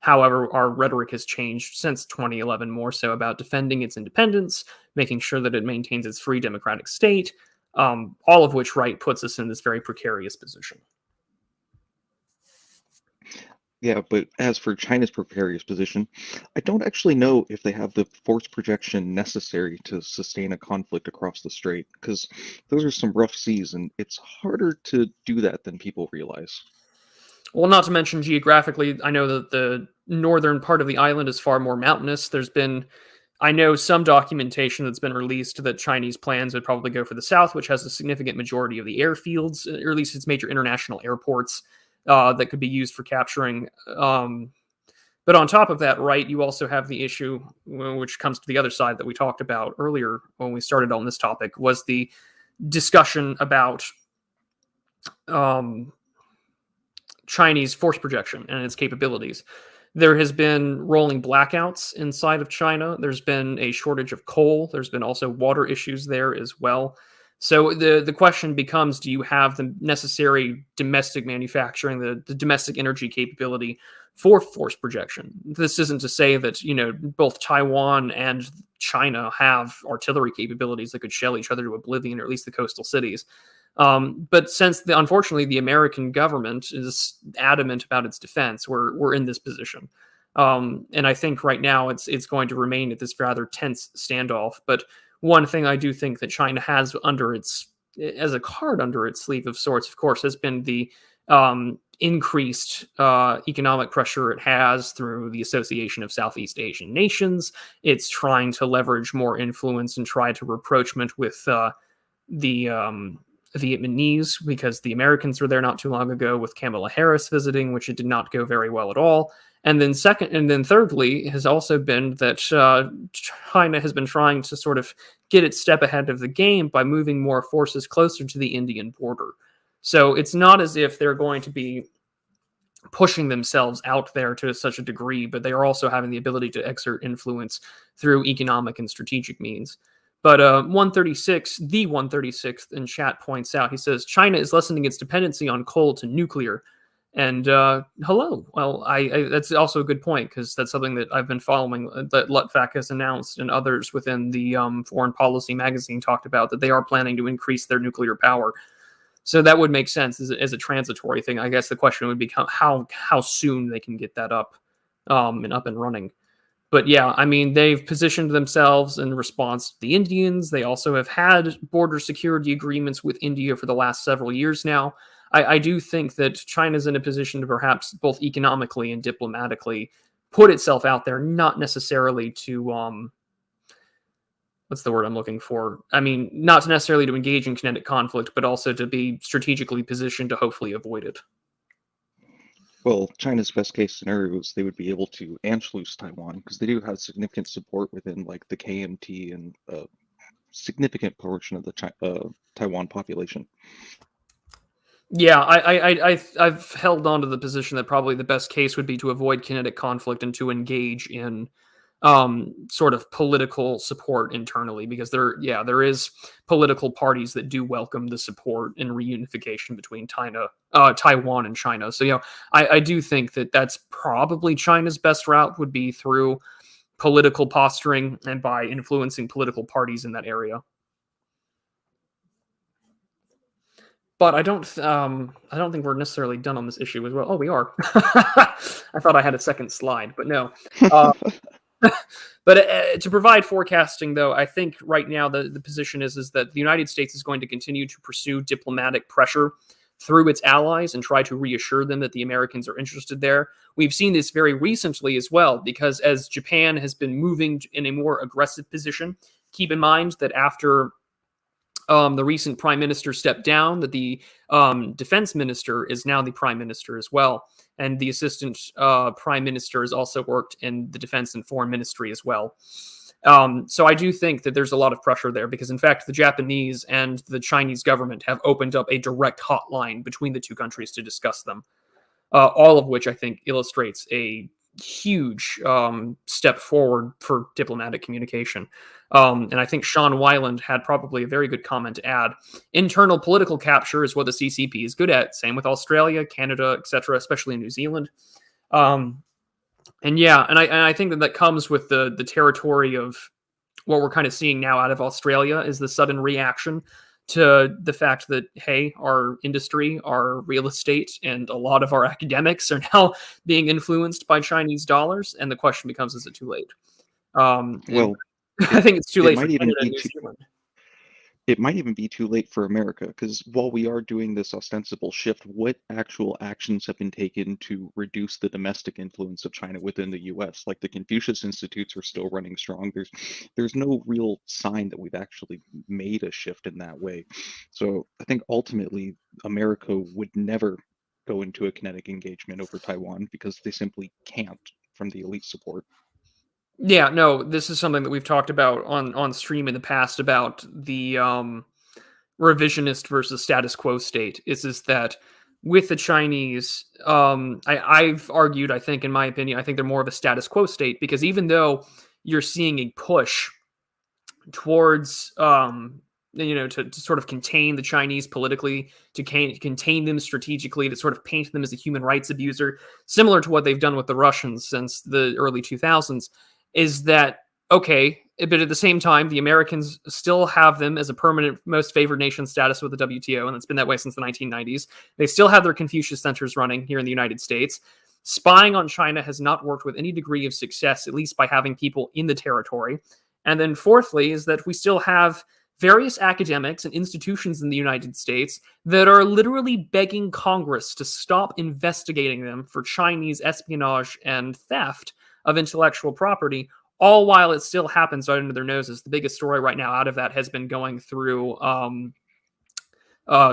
However, our rhetoric has changed since 2011, more so about defending its independence, making sure that it maintains its free democratic state, all of which, right, puts us in this very precarious position. Yeah, but as for China's precarious position, I don't actually know if they have the force projection necessary to sustain a conflict across the strait, because those are some rough seas, and it's harder to do that than people realize. Well, not to mention geographically, I know that the northern part of the island is far more mountainous. There's been, I know, some documentation that's been released that Chinese plans would probably go for the south, which has a significant majority of the airfields, or at least its major international airports. That could be used for capturing. But on top of that, right, you also have the issue, which comes to the other side that we talked about earlier when we started on this topic, was the discussion about Chinese force projection and its capabilities. There has been rolling blackouts inside of China. There's been a shortage of coal. There's been also water issues there as well. So the question becomes, do you have the necessary domestic manufacturing, the domestic energy capability for force projection? This isn't to say that, both Taiwan and China have artillery capabilities that could shell each other to oblivion, or at least the coastal cities. But since, unfortunately, the American government is adamant about its defense, we're in this position. And I think right now it's going to remain at this rather tense standoff. But one thing I do think that China has as a card under its sleeve of sorts, of course, has been the increased economic pressure it has through the Association of Southeast Asian Nations. It's trying to leverage more influence and try to rapprochement with the Vietnamese, because the Americans were there not too long ago with Kamala Harris visiting, which it did not go very well at all. And then thirdly, has also been that China has been trying to sort of get its step ahead of the game by moving more forces closer to the Indian border. So it's not as if they're going to be pushing themselves out there to such a degree, but they are also having the ability to exert influence through economic and strategic means. But the 136th in chat points out, he says, China is lessening its dependency on coal to nuclear. And hello. Well, that's also a good point, because that's something that I've been following, that Luttwak has announced, and others within the Foreign Policy magazine talked about that they are planning to increase their nuclear power. So that would make sense as a transitory thing. I guess the question would become how soon they can get that up and running. But yeah, I mean, they've positioned themselves in response to the Indians. They also have had border security agreements with India for the last several years now. I do think that China's in a position to perhaps both economically and diplomatically put itself out there, not necessarily to what's the word I'm looking for? I mean, not necessarily to engage in kinetic conflict, but also to be strategically positioned to hopefully avoid it. Well, China's best case scenario is they would be able to Anschluss Taiwan because they do have significant support within like the KMT and a significant portion of the Taiwan population. Yeah, I've held on to the position that probably the best case would be to avoid kinetic conflict and to engage in sort of political support internally, because there is political parties that do welcome the support and reunification between Taiwan and China. So I do think that that's probably China's best route, would be through political posturing and by influencing political parties in that area. But I don't think we're necessarily done on this issue as well. Oh, we are. I thought I had a second slide, but no. Uh, but to provide forecasting, though, I think right now the position is that the United States is going to continue to pursue diplomatic pressure through its allies and try to reassure them that the Americans are interested there. We've seen this very recently as well, because as Japan has been moving in a more aggressive position, keep in mind that after the recent prime minister stepped down, that the defense minister is now the prime minister as well. And the assistant prime minister has also worked in the defense and foreign ministry as well. So I do think that there's a lot of pressure there, because in fact, the Japanese and the Chinese government have opened up a direct hotline between the two countries to discuss them. All of which I think illustrates a huge step forward for diplomatic communication. And I think Sean Weiland had probably a very good comment to add. Internal political capture is what the CCP is good at. Same with Australia, Canada, etc., especially in New Zealand. And I think that comes with the territory of what we're kind of seeing now out of Australia, is the sudden reaction to the fact that, hey, our industry, our real estate, and a lot of our academics are now being influenced by Chinese dollars. And the question becomes, is it too late? Well, I think it's too late for might even Canada and be New Zealand. it might even be too late for America, because while we are doing this ostensible shift, what actual actions have been taken to reduce the domestic influence of China within the US? Like the Confucius Institutes are still running strong. There's no real sign that we've actually made a shift in that way. So I think ultimately America would never go into a kinetic engagement over Taiwan because they simply can't from the elite support. Yeah, no, this is something that we've talked about on stream in the past, about the revisionist versus status quo state. Is that with the Chinese, I've argued, I think, in my opinion, I think they're more of a status quo state, because even though you're seeing a push towards to sort of contain the Chinese politically, to contain them strategically, to sort of paint them as a human rights abuser, similar to what they've done with the Russians since the early 2000s, is that okay? But at the same time, the Americans still have them as a permanent most favored nation status with the WTO, and it's been that way since the 1990s. They still have their Confucius centers running here in the United States. Spying on China has not worked with any degree of success, at least by having people in the territory. And then fourthly is that we still have various academics and institutions in the United States that are literally begging Congress to stop investigating them for Chinese espionage and theft of intellectual property, all while it still happens right under their noses. The biggest story right now out of that has been going through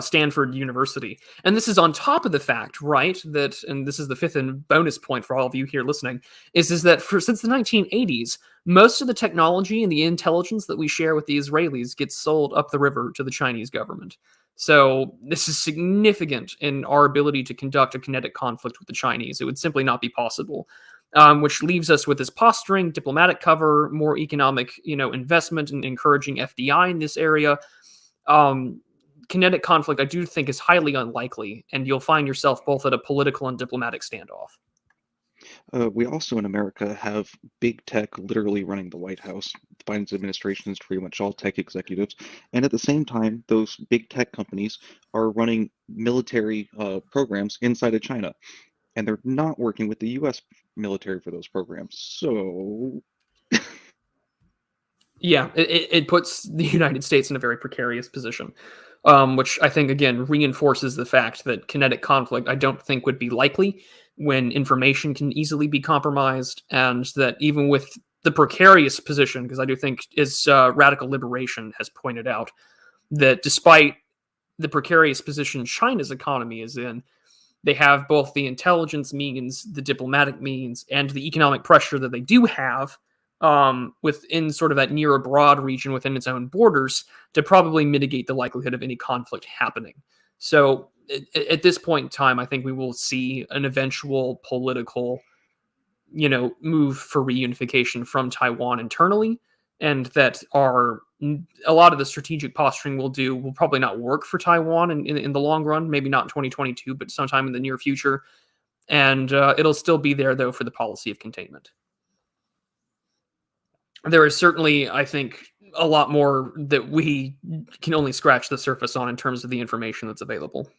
Stanford University. And this is on top of the fact, right, that, and this is the fifth and bonus point for all of you here listening, is that since the 1980s, most of the technology and the intelligence that we share with the Israelis gets sold up the river to the Chinese government. So this is significant in our ability to conduct a kinetic conflict with the Chinese. It would simply not be possible. Which leaves us with this posturing, diplomatic cover, more economic, investment, and encouraging FDI in this area. Kinetic conflict, I do think, is highly unlikely, and you'll find yourself both at a political and diplomatic standoff. We also in America have big tech literally running the White House. The Biden administration is pretty much all tech executives. And at the same time, those big tech companies are running military programs inside of China. And they're not working with the US military for those programs. So yeah, it puts the United States in a very precarious position, which I think, again, reinforces the fact that kinetic conflict, I don't think, would be likely when information can easily be compromised, and that even with the precarious position, because I do think, as Radical Liberation has pointed out, that despite the precarious position China's economy is in, they have both the intelligence means, the diplomatic means, and the economic pressure that they do have within sort of that near abroad region within its own borders to probably mitigate the likelihood of any conflict happening. So at this point in time, I think we will see an eventual political, move for reunification from Taiwan internally, and that a lot of the strategic posturing will probably not work for Taiwan in the long run, maybe not in 2022, but sometime in the near future. And it'll still be there, though, for the policy of containment. There is certainly, I think, a lot more that we can only scratch the surface on in terms of the information that's available.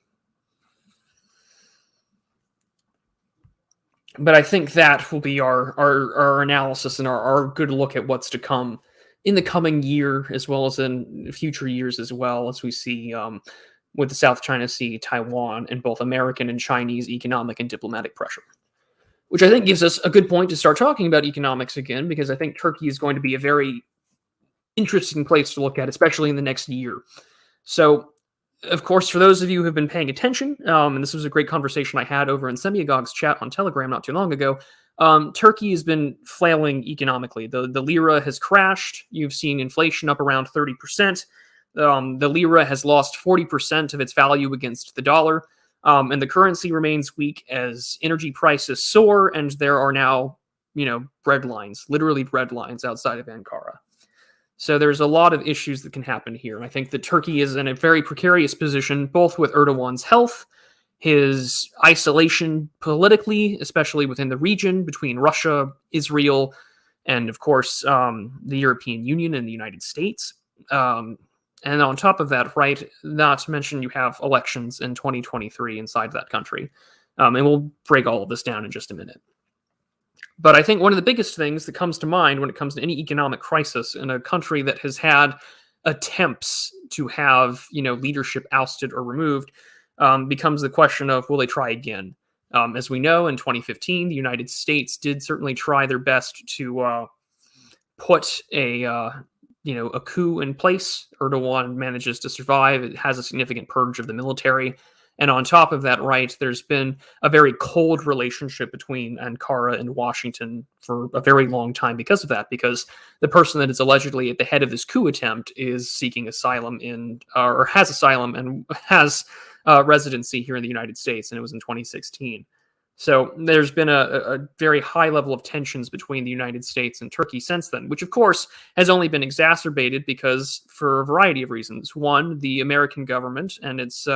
But I think that will be our analysis and our good look at what's to come in the coming year, as well as in future years, as well as we see with the South China Sea, Taiwan, and both American and Chinese economic and diplomatic pressure. Which I think gives us a good point to start talking about economics again, because I think Turkey is going to be a very interesting place to look at, especially in the next year. So, of course, for those of you who have been paying attention, and this was a great conversation I had over in Semyagog's chat on Telegram not too long ago, Turkey has been flailing economically. The lira has crashed. You've seen inflation up around 30%. The lira has lost 40% of its value against the dollar. And the currency remains weak as energy prices soar, and there are now, bread lines, literally bread lines outside of Ankara. So there's a lot of issues that can happen here. And I think that Turkey is in a very precarious position, both with Erdogan's health, his isolation politically, especially within the region between Russia, Israel, and of course, the European Union and the United States. And on top of that, right, not to mention you have elections in 2023 inside that country. And we'll break all of this down in just a minute. But I think one of the biggest things that comes to mind when it comes to any economic crisis in a country that has had attempts to have, leadership ousted or removed becomes the question of, will they try again? As we know, in 2015, the United States did certainly try their best to put a coup in place. Erdogan manages to survive. It has a significant purge of the military. And on top of that, right, there's been a very cold relationship between Ankara and Washington for a very long time because of that, because the person that is allegedly at the head of this coup attempt is seeking asylum or has asylum and has residency here in the United States, and it was in 2016. So there's been a very high level of tensions between the United States and Turkey since then, which of course has only been exacerbated because for a variety of reasons. One, the American government and its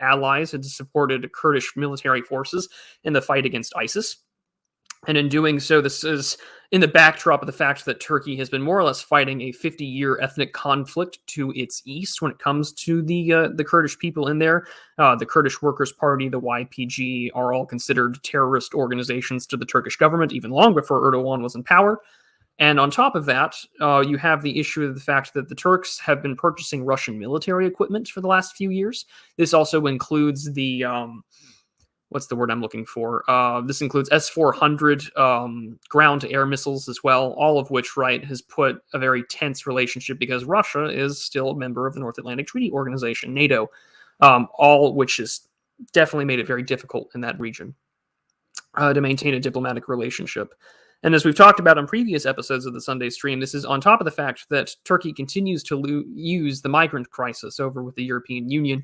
allies had supported Kurdish military forces in the fight against ISIS. And in doing so, this is in the backdrop of the fact that Turkey has been more or less fighting a 50-year ethnic conflict to its east when it comes to the Kurdish people in there. The Kurdish Workers' Party, the YPG, are all considered terrorist organizations to the Turkish government, even long before Erdogan was in power. And on top of that, you have the issue of the fact that the Turks have been purchasing Russian military equipment for the last few years. This also includes the what's the word I'm looking for? This includes S-400 ground-to-air missiles as well, all of which, right, has put a very tense relationship because Russia is still a member of the North Atlantic Treaty Organization, NATO, all which has definitely made it very difficult in that region to maintain a diplomatic relationship. And as we've talked about on previous episodes of the Sunday Stream, this is on top of the fact that Turkey continues to use the migrant crisis over with the European Union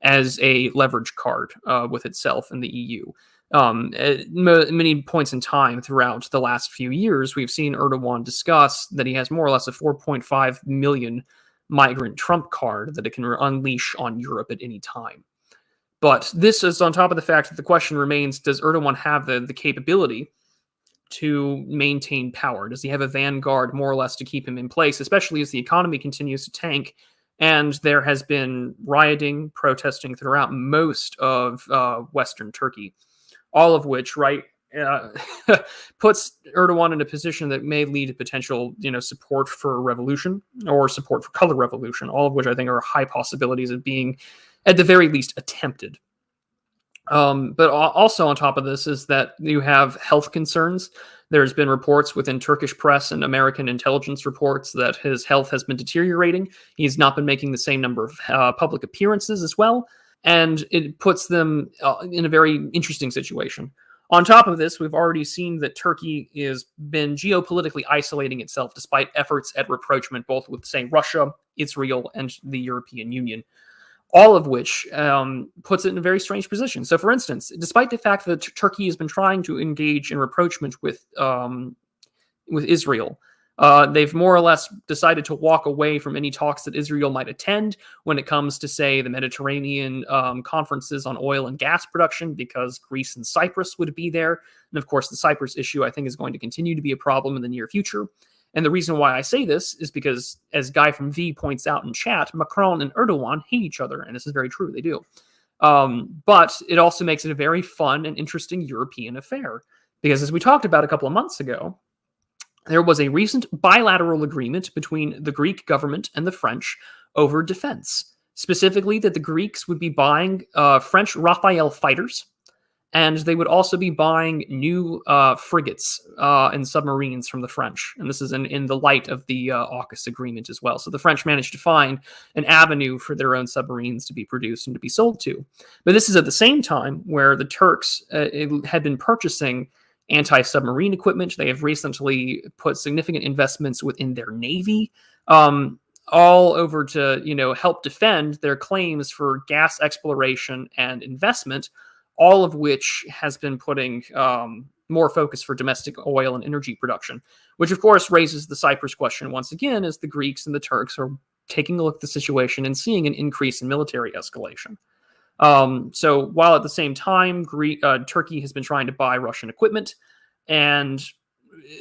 as a leverage card with itself and the EU. At many points in time throughout the last few years, we've seen Erdogan discuss that he has more or less a 4.5 million migrant trump card that it can unleash on Europe at any time. But this is on top of the fact that the question remains, does Erdogan have the capability to maintain power? Does he have a vanguard more or less to keep him in place, especially as the economy continues to tank and there has been rioting, protesting throughout most of Western Turkey, all of which, right, puts Erdogan in a position that may lead to potential, support for a revolution or support for color revolution, all of which I think are high possibilities of being, at the very least, attempted. But also on top of this is that you have health concerns. There's been reports within Turkish press and American intelligence reports that his health has been deteriorating. He's not been making the same number of public appearances as well, and it puts them in a very interesting situation. On top of this, we've already seen that Turkey has been geopolitically isolating itself despite efforts at rapprochement both with, say, Russia, Israel, and the European Union, all of which puts it in a very strange position. So, for instance, despite the fact that Turkey has been trying to engage in rapprochement with Israel, they've more or less decided to walk away from any talks that Israel might attend when it comes to, say, the Mediterranean conferences on oil and gas production, because Greece and Cyprus would be there. And of course, the Cyprus issue, I think, is going to continue to be a problem in the near future. And the reason why I say this is because, as Guy from V points out in chat, Macron and Erdogan hate each other, and this is very true, they do. But it also makes it a very fun and interesting European affair, because as we talked about a couple of months ago, there was a recent bilateral agreement between the Greek government and the French over defense, specifically that the Greeks would be buying French Rafale fighters, and they would also be buying new frigates and submarines from the French. And this is in the light of the AUKUS agreement as well. So the French managed to find an avenue for their own submarines to be produced and to be sold to. But this is at the same time where the Turks had been purchasing anti-submarine equipment. They have recently put significant investments within their navy, all over to help defend their claims for gas exploration and investment, all of which has been putting more focus for domestic oil and energy production, which of course raises the Cyprus question once again, as the Greeks and the Turks are taking a look at the situation and seeing an increase in military escalation. So while at the same time, Turkey has been trying to buy Russian equipment, and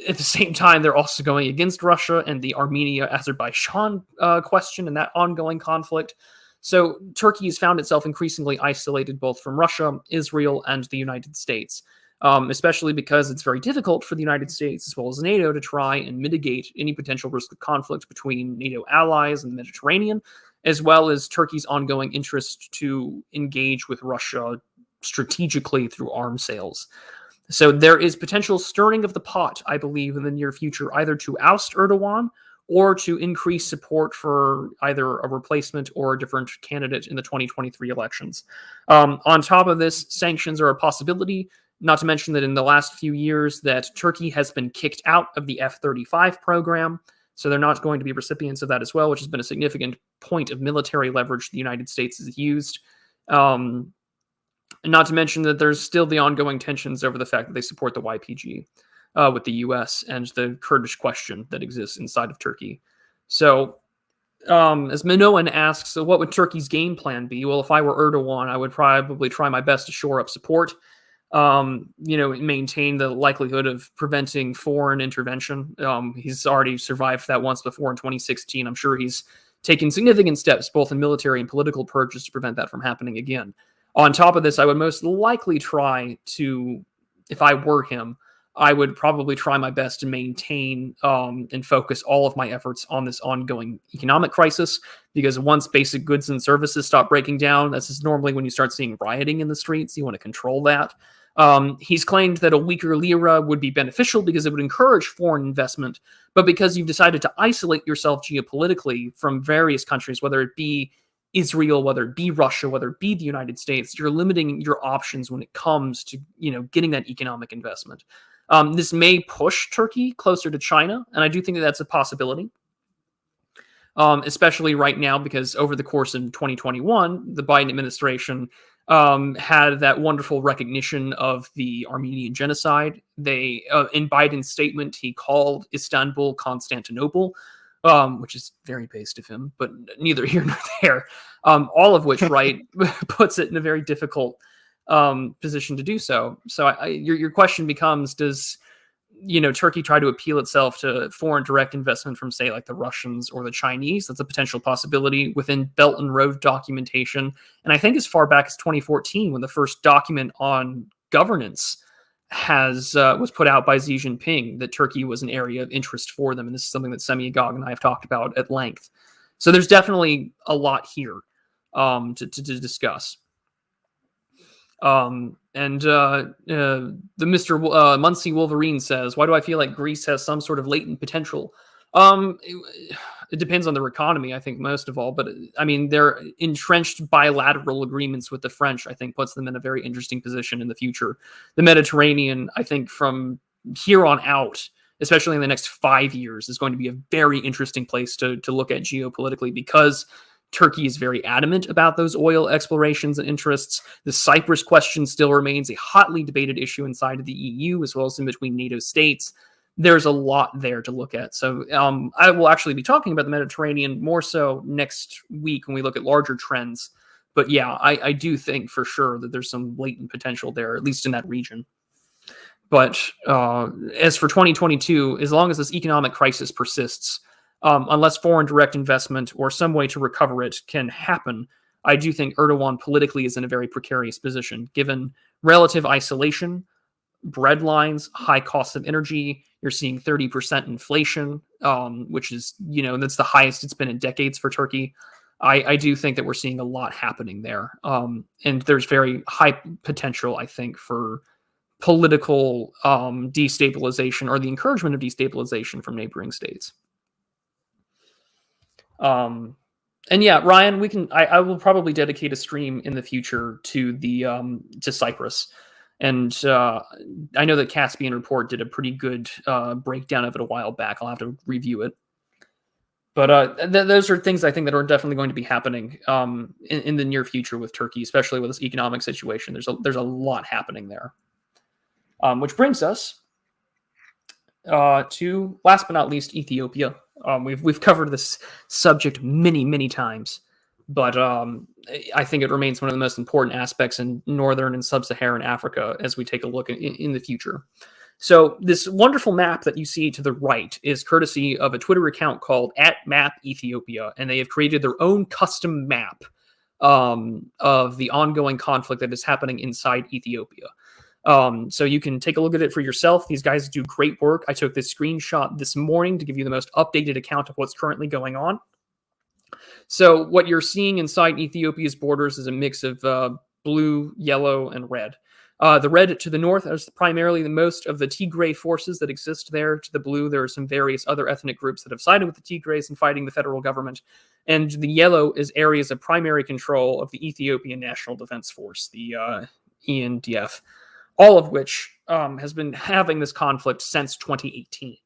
at the same time, they're also going against Russia and the Armenia-Azerbaijan question and that ongoing conflict. So Turkey has found itself increasingly isolated both from Russia, Israel, and the United States, especially because it's very difficult for the United States as well as NATO to try and mitigate any potential risk of conflict between NATO allies in the Mediterranean, as well as Turkey's ongoing interest to engage with Russia strategically through arms sales. So there is potential stirring of the pot, I believe, in the near future, either to oust Erdogan or to increase support for either a replacement or a different candidate in the 2023 elections. On top of this, sanctions are a possibility, not to mention that in the last few years that Turkey has been kicked out of the F-35 program. So they're not going to be recipients of that as well, which has been a significant point of military leverage the United States has used. Not to mention that there's still the ongoing tensions over the fact that they support the YPG with the US and the Kurdish question that exists inside of Turkey. So as Minoan asks, so what would Turkey's game plan be? Well, if I were Erdogan, I would probably try my best to shore up support, maintain the likelihood of preventing foreign intervention. He's already survived that once before in 2016. I'm sure he's taken significant steps, both in military and political purges, to prevent that from happening again. On top of this, I would most likely try to, if I were him, I would probably try my best to maintain and focus all of my efforts on this ongoing economic crisis, because once basic goods and services stop breaking down, this is normally when you start seeing rioting in the streets. You want to control that. He's claimed that a weaker lira would be beneficial because it would encourage foreign investment, but because you've decided to isolate yourself geopolitically from various countries, whether it be Israel, whether it be Russia, whether it be the United States, you're limiting your options when it comes to, getting that economic investment. This may push Turkey closer to China, and I do think that that's a possibility, especially right now, because over the course of 2021, the Biden administration had that wonderful recognition of the Armenian genocide. They, in Biden's statement, he called Istanbul Constantinople, which is very based of him, but neither here nor there. All of which, right, puts it in a very difficult position to do so. So your question becomes, does Turkey try to appeal itself to foreign direct investment from, say, like the Russians or the Chinese? That's a potential possibility within Belt and Road documentation. And I think as far back as 2014, when the first document on governance was put out by Xi Jinping, that Turkey was an area of interest for them. And this is something that Semi Agog and I have talked about at length. So there's definitely a lot here to discuss. The Mr. Muncie Wolverine says, "Why do I feel like Greece has some sort of latent potential?" It depends on their economy, I think, most of all. But I mean, their entrenched bilateral agreements with the French, I think, puts them in a very interesting position in the future. The Mediterranean, I think, from here on out, especially in the next 5 years, is going to be a very interesting place to look at geopolitically, because Turkey is very adamant about those oil explorations and interests. The Cyprus question still remains a hotly debated issue inside of the EU, as well as in between NATO states. There's a lot there to look at. So I will actually be talking about the Mediterranean more so next week when we look at larger trends. But yeah, I do think for sure that there's some latent potential there, at least in that region. But as for 2022, as long as this economic crisis persists, unless foreign direct investment or some way to recover it can happen, I do think Erdogan politically is in a very precarious position, given relative isolation, bread lines, high costs of energy. You're seeing 30% inflation, which is, that's the highest it's been in decades for Turkey. I do think that we're seeing a lot happening there. And there's very high potential, I think, for political destabilization or the encouragement of destabilization from neighboring states. And yeah, Ryan, I will probably dedicate a stream in the future to to Cyprus. And I know that Caspian Report did a pretty good breakdown of it a while back. I'll have to review it. But those are things I think that are definitely going to be happening in the near future with Turkey, especially with this economic situation. There's a lot happening there. Which brings us to, last but not least, Ethiopia. We've covered this subject many times, but I think it remains one of the most important aspects in northern and sub-Saharan Africa as we take a look in the future. So this wonderful map that you see to the right is courtesy of a Twitter account called @MapEthiopia, and they have created their own custom map of the ongoing conflict that is happening inside Ethiopia. So you can take a look at it for yourself. These guys do great work. I took this screenshot this morning to give you the most updated account of what's currently going on. So what you're seeing inside Ethiopia's borders is a mix of blue, yellow, and red. The red to the north is primarily the most of the Tigray forces that exist there. To the blue, there are some various other ethnic groups that have sided with the Tigrays in fighting the federal government. And the yellow is areas of primary control of the Ethiopian National Defense Force, the ENDF. All of which has been having this conflict since 2018.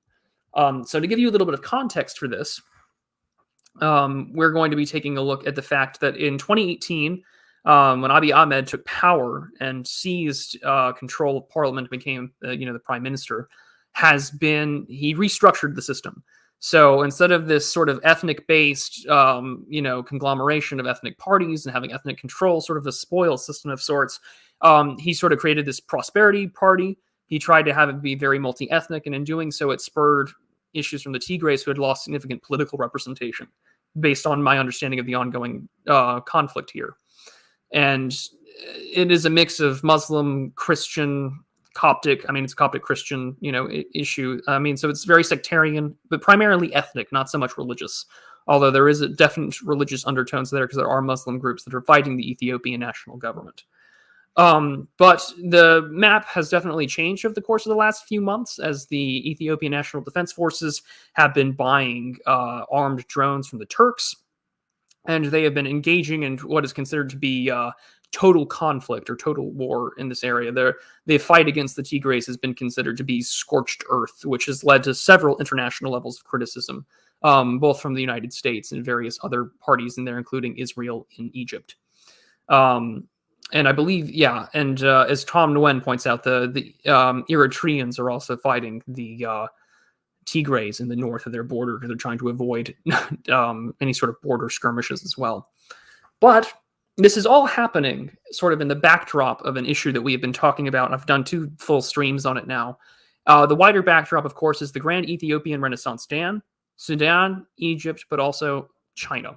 So to give you a little bit of context for this, we're going to be taking a look at the fact that in 2018, when Abiy Ahmed took power and seized control of parliament, became the prime minister, he restructured the system. So instead of this sort of ethnic-based, conglomeration of ethnic parties and having ethnic control, sort of a spoil system of sorts, he sort of created this prosperity party. He tried to have it be very multi-ethnic, and in doing so, it spurred issues from the Tigrays, who had lost significant political representation, based on my understanding of the ongoing conflict here. And it is a mix of Muslim, Christian, Coptic. I mean, it's a Coptic Christian, issue. I mean, so it's very sectarian, but primarily ethnic, not so much religious. Although there is a definite religious undertones there, because there are Muslim groups that are fighting the Ethiopian national government. But the map has definitely changed over the course of the last few months, as the Ethiopian National Defense Forces have been buying armed drones from the Turks, and they have been engaging in what is considered to be total conflict or total war in this area. The fight against the Tigrays has been considered to be scorched earth, which has led to several international levels of criticism, both from the United States and various other parties in there, including Israel and Egypt. And I believe, as Tom Nguyen points out, the Eritreans are also fighting the Tigrays in the north of their border, because they're trying to avoid any sort of border skirmishes as well. But this is all happening sort of in the backdrop of an issue that we have been talking about, and I've done 2 full streams on it now. The wider backdrop, of course, is the Grand Ethiopian Renaissance Dam, Sudan, Egypt, but also China.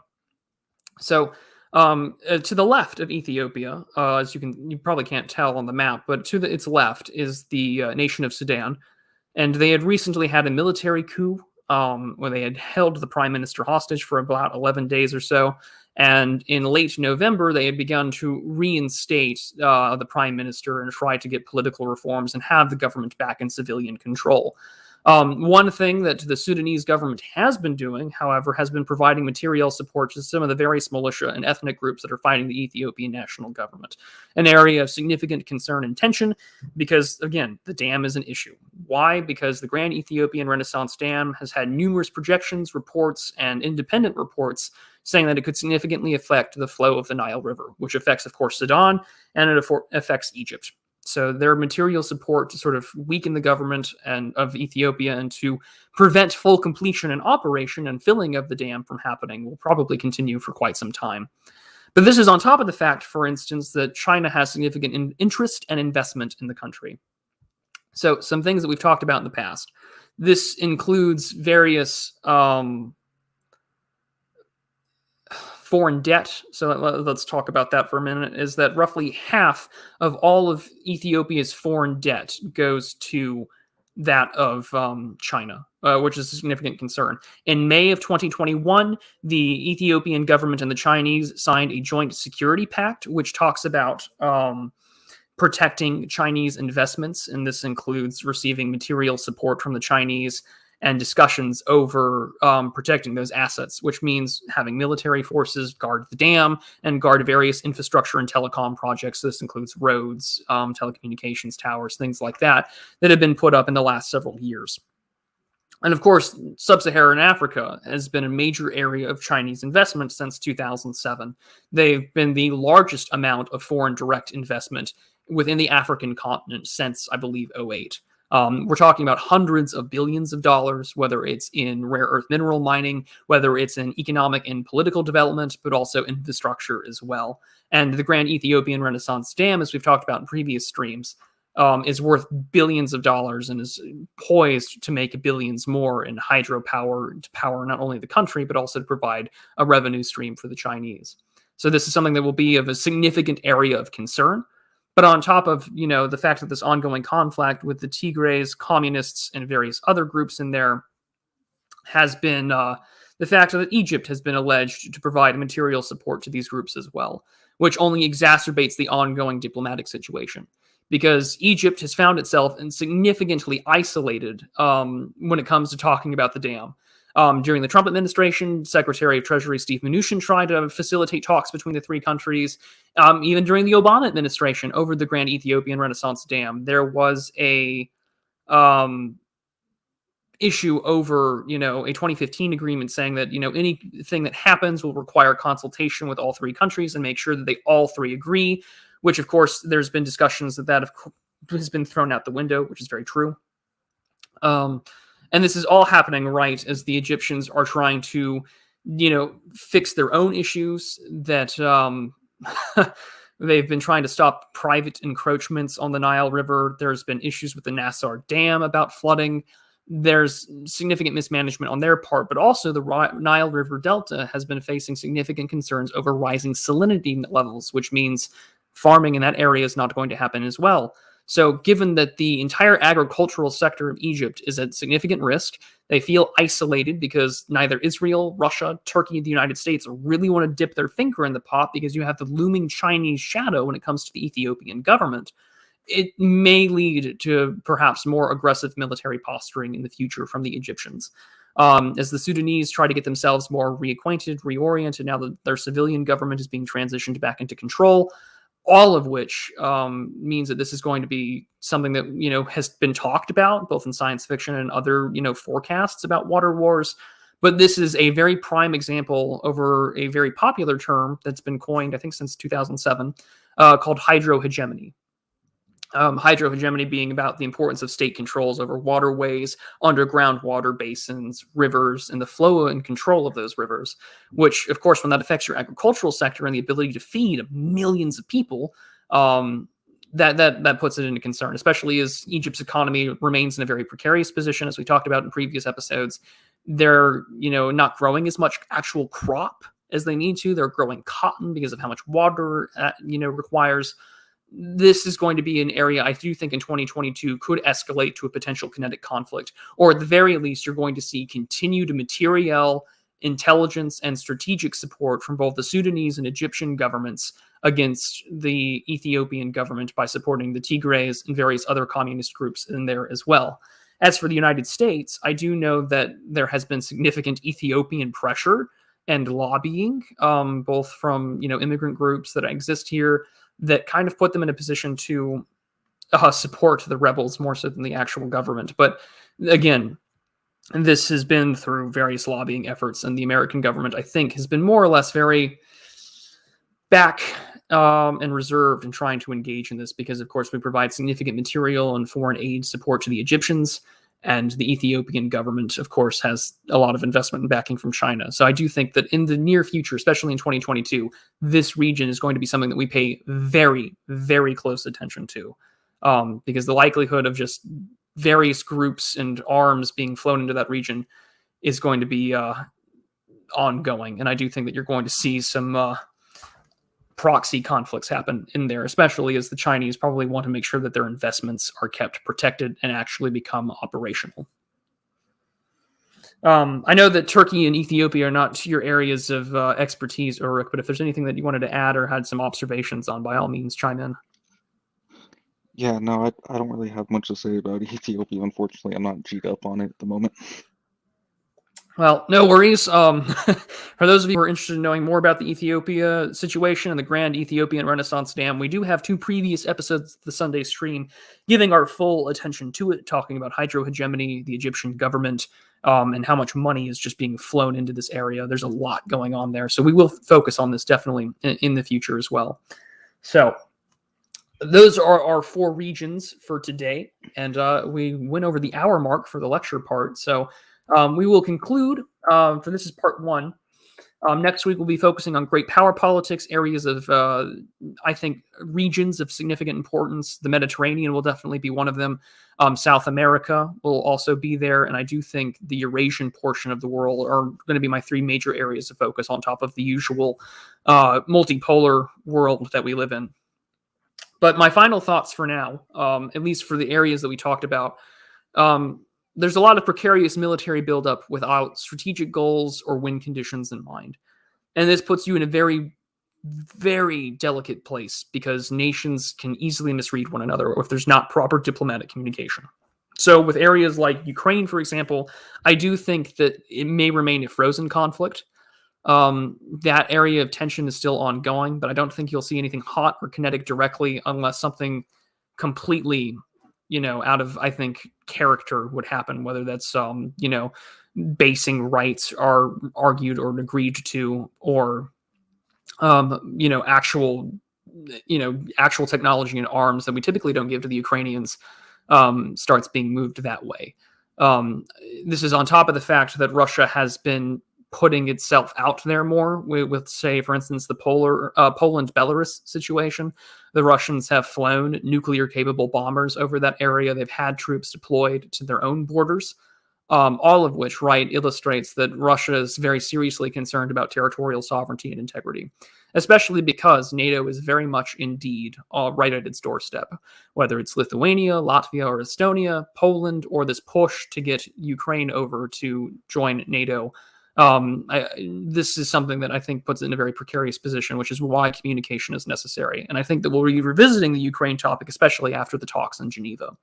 So to the left of Ethiopia, as you probably can't tell on the map, but to its left is the nation of Sudan. And they had recently had a military coup where they had held the prime minister hostage for about 11 days or so. And in late November, they had begun to reinstate the prime minister and try to get political reforms and have the government back in civilian control. One thing that the Sudanese government has been doing, however, has been providing material support to some of the various militia and ethnic groups that are fighting the Ethiopian national government, an area of significant concern and tension because, again, the dam is an issue. Why? Because the Grand Ethiopian Renaissance Dam has had numerous projections, reports, and independent reports saying that it could significantly affect the flow of the Nile River, which affects, of course, Sudan, and it affects Egypt. So their material support to sort of weaken the government of Ethiopia and to prevent full completion and operation and filling of the dam from happening will probably continue for quite some time. But this is on top of the fact, for instance, that China has significant interest and investment in the country. So some things that we've talked about in the past. This includes various foreign debt. So let's talk about that for a minute. Is that roughly half of all of Ethiopia's foreign debt goes to that of China, which is a significant concern. In May of 2021, the Ethiopian government and the Chinese signed a joint security pact, which talks about protecting Chinese investments, and this includes receiving material support from the Chinese and discussions over protecting those assets, which means having military forces guard the dam and guard various infrastructure and telecom projects. This includes roads, telecommunications towers, things like that have been put up in the last several years. And of course, sub-Saharan Africa has been a major area of Chinese investment since 2007. They've been the largest amount of foreign direct investment within the African continent since, I believe, 2008. We're talking about hundreds of billions of dollars, whether it's in rare earth mineral mining, whether it's in economic and political development, but also infrastructure as well. And the Grand Ethiopian Renaissance Dam, as we've talked about in previous streams, is worth billions of dollars and is poised to make billions more in hydropower to power not only the country, but also to provide a revenue stream for the Chinese. So this is something that will be of a significant area of concern. But on top of, the fact that this ongoing conflict with the Tigrays, communists, and various other groups in there has been the fact that Egypt has been alleged to provide material support to these groups as well, which only exacerbates the ongoing diplomatic situation. Because Egypt has found itself significantly isolated when it comes to talking about the dam. During the Trump administration, Secretary of Treasury Steve Mnuchin tried to facilitate talks between the three countries. Even during the Obama administration over the Grand Ethiopian Renaissance Dam, there was a issue over, a 2015 agreement saying that, anything that happens will require consultation with all three countries and make sure that they all three agree, which, of course, there's been discussions that has been thrown out the window, which is very true. And this is all happening right as the Egyptians are trying to, fix their own issues that they've been trying to stop private encroachments on the Nile River. There's been issues with the Nassar Dam about flooding. There's significant mismanagement on their part, but also the Nile River Delta has been facing significant concerns over rising salinity levels, which means farming in that area is not going to happen as well. So given that the entire agricultural sector of Egypt is at significant risk, they feel isolated because neither Israel, Russia, Turkey, the United States really want to dip their finger in the pot because you have the looming Chinese shadow when it comes to the Ethiopian government. It may lead to perhaps more aggressive military posturing in the future from the Egyptians. As the Sudanese try to get themselves more reacquainted, reoriented, now that their civilian government is being transitioned back into control, all of which means that this is going to be something that, has been talked about both in science fiction and other, forecasts about water wars. But this is a very prime example over a very popular term that's been coined, I think, since 2007, called hydrohegemony. Hydrohegemony being about the importance of state controls over waterways, underground water basins, rivers, and the flow and control of those rivers, which, of course, when that affects your agricultural sector and the ability to feed millions of people, that puts it into concern, especially as Egypt's economy remains in a very precarious position, as we talked about in previous episodes. They're, not growing as much actual crop as they need to. They're growing cotton because of how much water, requires. This is going to be an area I do think in 2022 could escalate to a potential kinetic conflict, or at the very least, you're going to see continued material intelligence and strategic support from both the Sudanese and Egyptian governments against the Ethiopian government by supporting the Tigrays and various other communist groups in there as well. As for the United States, I do know that there has been significant Ethiopian pressure and lobbying, both from immigrant groups that exist here, that kind of put them in a position to support the rebels more so than the actual government. But again, this has been through various lobbying efforts, and the American government, I think, has been more or less very back and reserved in trying to engage in this because, of course, we provide significant material and foreign aid support to the Egyptians, and the Ethiopian government, of course, has a lot of investment and backing from China. So I do think that in the near future, especially in 2022, this region is going to be something that we pay very, very close attention to, because the likelihood of just various groups and arms being flown into that region is going to be ongoing. And I do think that you're going to see some proxy conflicts happen in there, especially as the Chinese probably want to make sure that their investments are kept protected and actually become operational. I know that Turkey and Ethiopia are not your areas of expertise, Ulrich, but if there's anything that you wanted to add or had some observations on, by all means, chime in. Yeah, no, I don't really have much to say about Ethiopia. Unfortunately, I'm not G'd up on it at the moment. Well, no worries. For those of you who are interested in knowing more about the Ethiopia situation and the Grand Ethiopian Renaissance Dam, we do have 2 previous episodes of the Sunday stream giving our full attention to it, talking about hydrohegemony, the Egyptian government, and how much money is just being flown into this area. There's a lot going on there. So we will focus on this definitely in the future as well. So those are our 4 regions for today. And we went over the hour mark for the lecture part. So we will conclude, for this is part 1. Next week, we'll be focusing on great power politics, areas of, I think, regions of significant importance. The Mediterranean will definitely be one of them. South America will also be there. And I do think the Eurasian portion of the world are going to be my 3 major areas of focus on top of the usual multipolar world that we live in. But my final thoughts for now, at least for the areas that we talked about, there's a lot of precarious military buildup without strategic goals or win conditions in mind. And this puts you in a very, very delicate place because nations can easily misread one another or if there's not proper diplomatic communication. So with areas like Ukraine, for example, I do think that it may remain a frozen conflict. That area of tension is still ongoing, but I don't think you'll see anything hot or kinetic directly unless something completely out of, I think, character would happen, whether that's, basing rights are argued or agreed to, or, actual technology and arms that we typically don't give to the Ukrainians starts being moved that way. This is on top of the fact that Russia has been putting itself out there more with say, for instance, the Poland-Belarus situation. The Russians have flown nuclear-capable bombers over that area. They've had troops deployed to their own borders, all of which, illustrates that Russia is very seriously concerned about territorial sovereignty and integrity, especially because NATO is very much indeed right at its doorstep, whether it's Lithuania, Latvia, or Estonia, Poland, or this push to get Ukraine over to join NATO. This is something that I think puts it in a very precarious position, which is why communication is necessary. And I think that we'll be revisiting the Ukraine topic, especially after the talks in Geneva,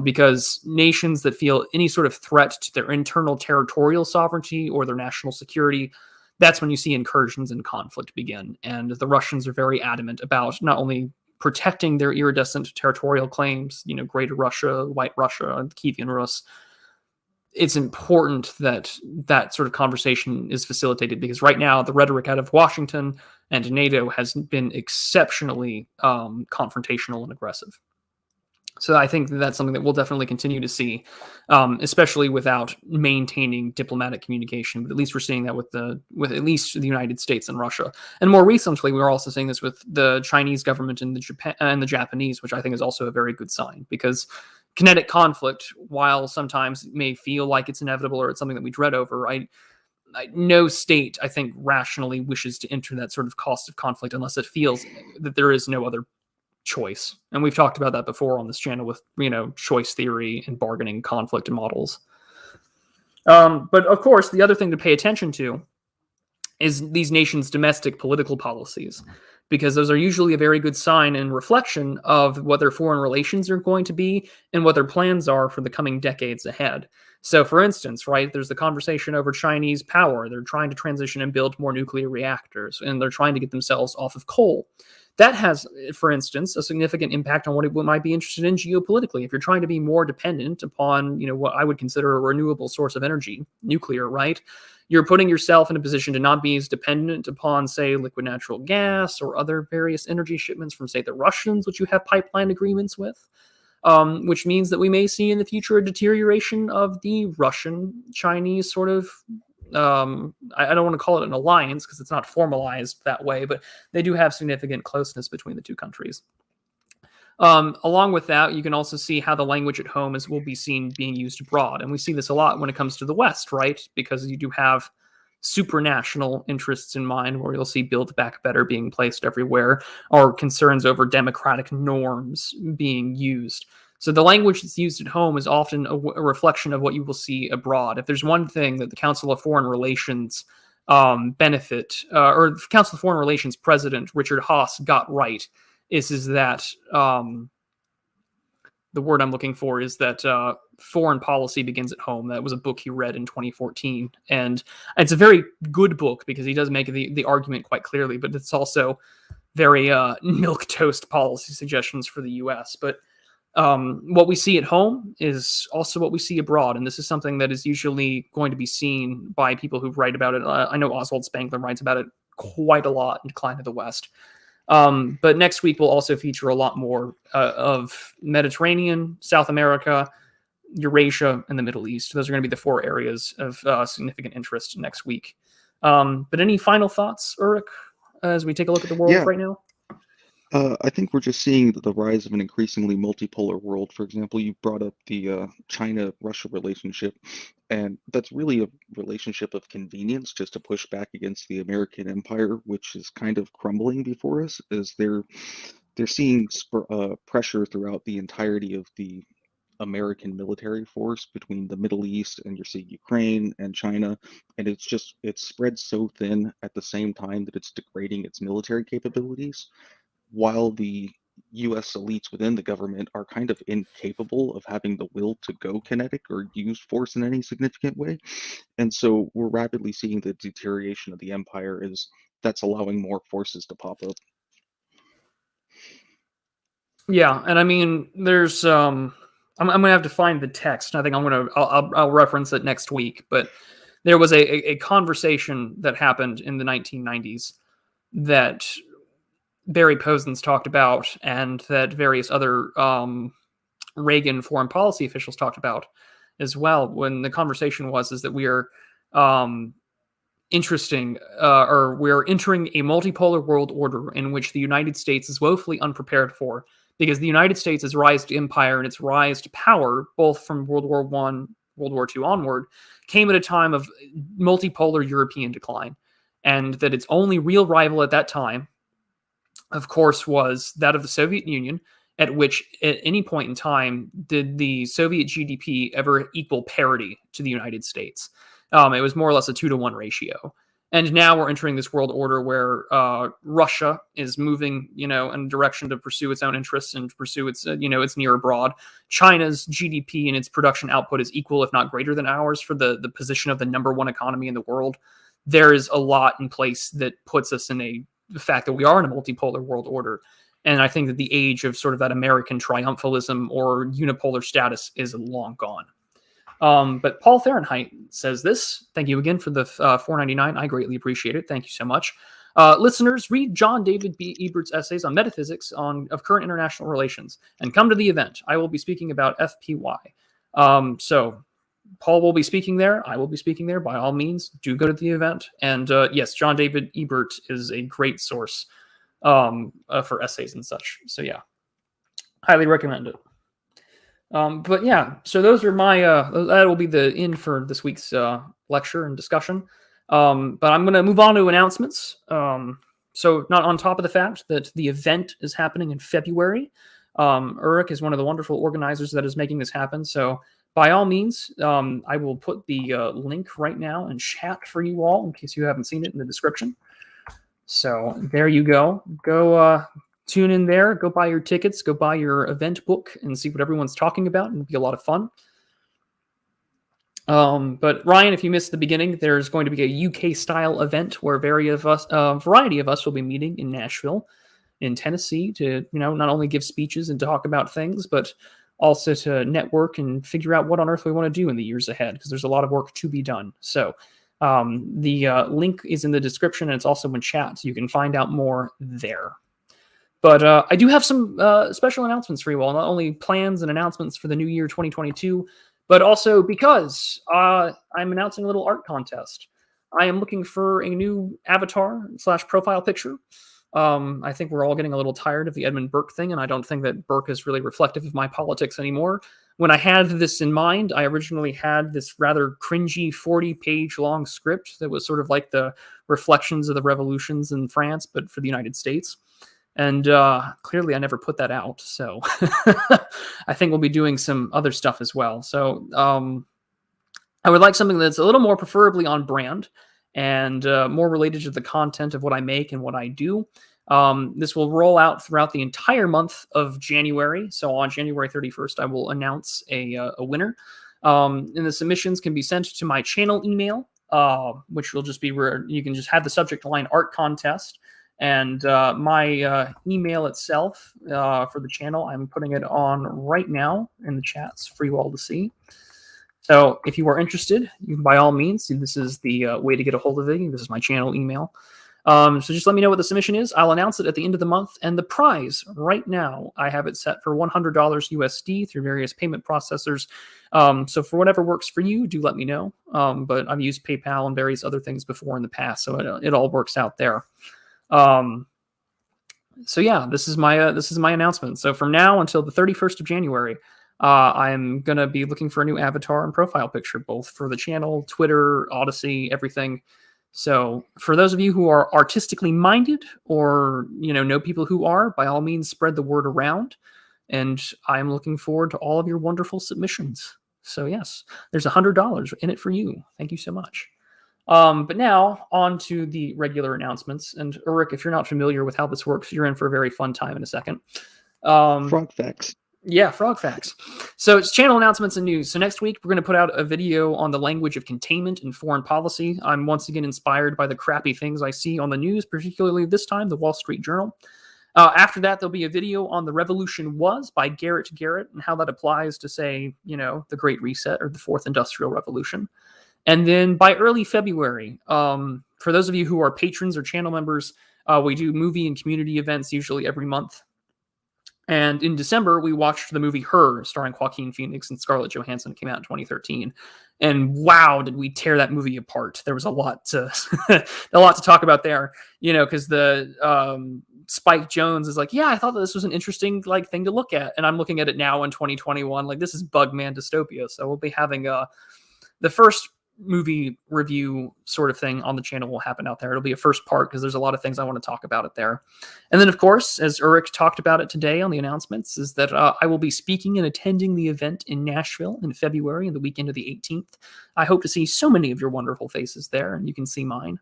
because nations that feel any sort of threat to their internal territorial sovereignty or their national security, that's when you see incursions and conflict begin. And the Russians are very adamant about not only protecting their iridescent territorial claims, Greater Russia, White Russia, and Kievan Rus. It's important that that sort of conversation is facilitated because right now the rhetoric out of Washington and NATO has been exceptionally confrontational and aggressive. So I think that's something that we'll definitely continue to see, especially without maintaining diplomatic communication. But at least we're seeing that with at least the United States and Russia. And more recently, we are also seeing this with the Chinese government and the Japanese, which I think is also a very good sign because kinetic conflict, while sometimes it may feel like it's inevitable or it's something that we dread over, no state, I think, rationally wishes to enter that sort of cost of conflict unless it feels that there is no other choice. And we've talked about that before on this channel with, choice theory and bargaining conflict and models. But of course, the other thing to pay attention to is these nations' domestic political policies, because those are usually a very good sign and reflection of what their foreign relations are going to be and what their plans are for the coming decades ahead. So, for instance, right, there's the conversation over Chinese power. They're trying to transition and build more nuclear reactors, and they're trying to get themselves off of coal. That has, for instance, a significant impact on what it might be interested in geopolitically. If you're trying to be more dependent upon, what I would consider a renewable source of energy, nuclear, right? You're putting yourself in a position to not be as dependent upon, say, liquid natural gas or other various energy shipments from, say, the Russians, which you have pipeline agreements with, which means that we may see in the future a deterioration of the Russian-Chinese sort of I don't want to call it an alliance because it's not formalized that way, but they do have significant closeness between the two countries. Along with that, you can also see how the language at home will be seen being used abroad. And we see this a lot when it comes to the West, right? Because you do have supranational interests in mind where you'll see Build Back Better being placed everywhere, or concerns over democratic norms being used. So the language that's used at home is often a reflection of what you will see abroad. If there's one thing that the Council of Foreign Relations benefit, or the Council of Foreign Relations President Richard Haass got right, is that the word I'm looking for is that foreign policy begins at home. That was a book he read in 2014, and it's a very good book because he does make the argument quite clearly, but it's also very milquetoast policy suggestions for the U.S. But what we see at home is also what we see abroad, and this is something that is usually going to be seen by people who write about it. I know Oswald Spengler writes about it quite a lot in Decline of the West. But next week will also feature a lot more of Mediterranean, South America, Eurasia, and the Middle East. Those are going to be the 4 areas of significant interest next week. But any final thoughts, Ulrich, as we take a look at the world right now? I think we're just seeing the rise of an increasingly multipolar world. For example, you brought up the China-Russia relationship, and that's really a relationship of convenience just to push back against the American empire, which is kind of crumbling before us, as they're seeing pressure throughout the entirety of the American military force between the Middle East, and you're seeing Ukraine and China, and it's spread so thin at the same time that it's degrading its military capabilities, while the US elites within the government are kind of incapable of having the will to go kinetic or use force in any significant way. And so we're rapidly seeing the deterioration of the empire as that's allowing more forces to pop up. Yeah, and I mean, there's I'm gonna have to find the text. I think I'll reference it next week. But there was a conversation that happened in the 1990s that Barry Posens talked about, and that various other Reagan foreign policy officials talked about as well. When the conversation is that we are we're entering a multipolar world order in which the United States is woefully unprepared for, because the United States' rise to empire and its rise to power, both from World War I, World War II onward, came at a time of multipolar European decline, and that its only real rival at that time, of course, was that of the Soviet Union, at which at any point in time did the Soviet GDP ever equal parity to the United States. It was more or less a 2-to-1 ratio. And now we're entering this world order where Russia is moving, in a direction to pursue its own interests and pursue its, its near abroad. China's GDP and its production output is equal, if not greater than ours, for the position of the #1 economy in the world. There is a lot in place that puts us in the fact that we are in a multipolar world order. And I think that the age of sort of that American triumphalism or unipolar status is long gone. But Paul Fahrenheit says this. Thank you again for the $4.99. I greatly appreciate it. Thank you so much. Listeners, read John David B. Ebert's essays on metaphysics of current international relations and come to the event. I will be speaking about FPY. So Paul will be speaking there. I will be speaking there. By all means, do go to the event. And yes, John David Ebert is a great source for essays and such. So yeah, highly recommend it. But yeah, so those are my, that will be the end for this week's lecture and discussion. But I'm going to move on to announcements. So not on top of the fact that the event is happening in February. Ulrich is one of the wonderful organizers that is making this happen. So by all means, I will put the link right now in chat for you all in case you haven't seen it in the description. So there you go. Go tune in there. Go buy your tickets. Go buy your event book and see what everyone's talking about. It'll be a lot of fun. But Ryan, if you missed the beginning, there's going to be a UK style event where variety of us will be meeting in Nashville, in Tennessee, to not only give speeches and talk about things, but also to network and figure out what on earth we want to do in the years ahead, because there's a lot of work to be done. So the link is in the description, and it's also in chat, so you can find out more there. But I do have some special announcements for you all, not only plans and announcements for the new year 2022, but also because I'm announcing a little art contest. I am looking for a new avatar / profile picture. I think we're all getting a little tired of the Edmund Burke thing, and I don't think that Burke is really reflective of my politics anymore. When I had this in mind, I originally had this rather cringy 40-page long script that was sort of like the reflections of the revolutions in France, but for the United States. And clearly I never put that out, so I think we'll be doing some other stuff as well. So I would like something that's a little more preferably on brand and more related to the content of what I make and what I do. This will roll out throughout the entire month of January. So on January 31st, I will announce a winner. And the submissions can be sent to my channel email, which will just be where you can just have the subject line art contest. And my email itself for the channel, I'm putting it on right now in the chats for you all to see. So if you are interested, you can by all means, this is the way to get a hold of it. This is my channel email. So just let me know what the submission is. I'll announce it at the end of the month. And the prize right now, I have it set for $100 USD through various payment processors. So for whatever works for you, do let me know. But I've used PayPal and various other things before in the past, so it all works out there. So yeah, this is my announcement. So from now until the 31st of January, I'm going to be looking for a new avatar and profile picture, both for the channel, Twitter, Odyssey, everything. So for those of you who are artistically minded or, know people who are, by all means, spread the word around. And I'm looking forward to all of your wonderful submissions. So yes, there's $100 in it for you. Thank you so much. But now on to the regular announcements. And Ulrich, if you're not familiar with how this works, you're in for a very fun time in a second. Frog facts. Yeah, frog facts. So it's channel announcements and news. So next week, we're going to put out a video on the language of containment in foreign policy. I'm once again inspired by the crappy things I see on the news, particularly this time, the Wall Street Journal. After that, there'll be a video on The Revolution Was by Garrett and how that applies to, say, the Great Reset or the Fourth Industrial Revolution. And then by early February, for those of you who are patrons or channel members, we do movie and community events usually every month. And in December, we watched the movie Her, starring Joaquin Phoenix and Scarlett Johansson. It came out in 2013. And wow, did we tear that movie apart. There was a lot to talk about there, because the Spike Jonze is like, yeah, I thought that this was an interesting thing to look at. And I'm looking at it now in 2021. This is Bugman dystopia. So we'll be having the first movie review sort of thing on the channel will happen out there. It'll be a first part because there's a lot of things I want to talk about it there. And then, of course, as Ulrich talked about it today on the announcements, is that I will be speaking and attending the event in Nashville in February, in the weekend of the 18th. I hope to see so many of your wonderful faces there, and you can see mine.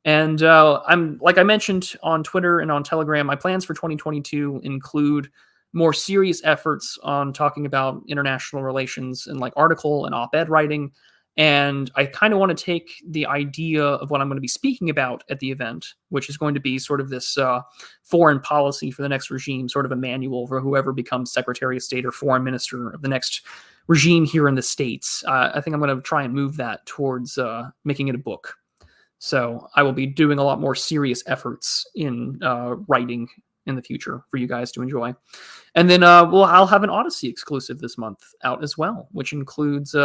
And I'm, like I mentioned on Twitter and on Telegram, my plans for 2022 include more serious efforts on talking about international relations and article and op-ed writing. And I kind of want to take the idea of what I'm going to be speaking about at the event, which is going to be sort of this foreign policy for the next regime, sort of a manual for whoever becomes Secretary of State or Foreign Minister of the next regime here in the States. I think I'm going to try and move that towards making it a book. So I will be doing a lot more serious efforts in writing in the future for you guys to enjoy. And then I'll have an Odyssey exclusive this month out as well, which includes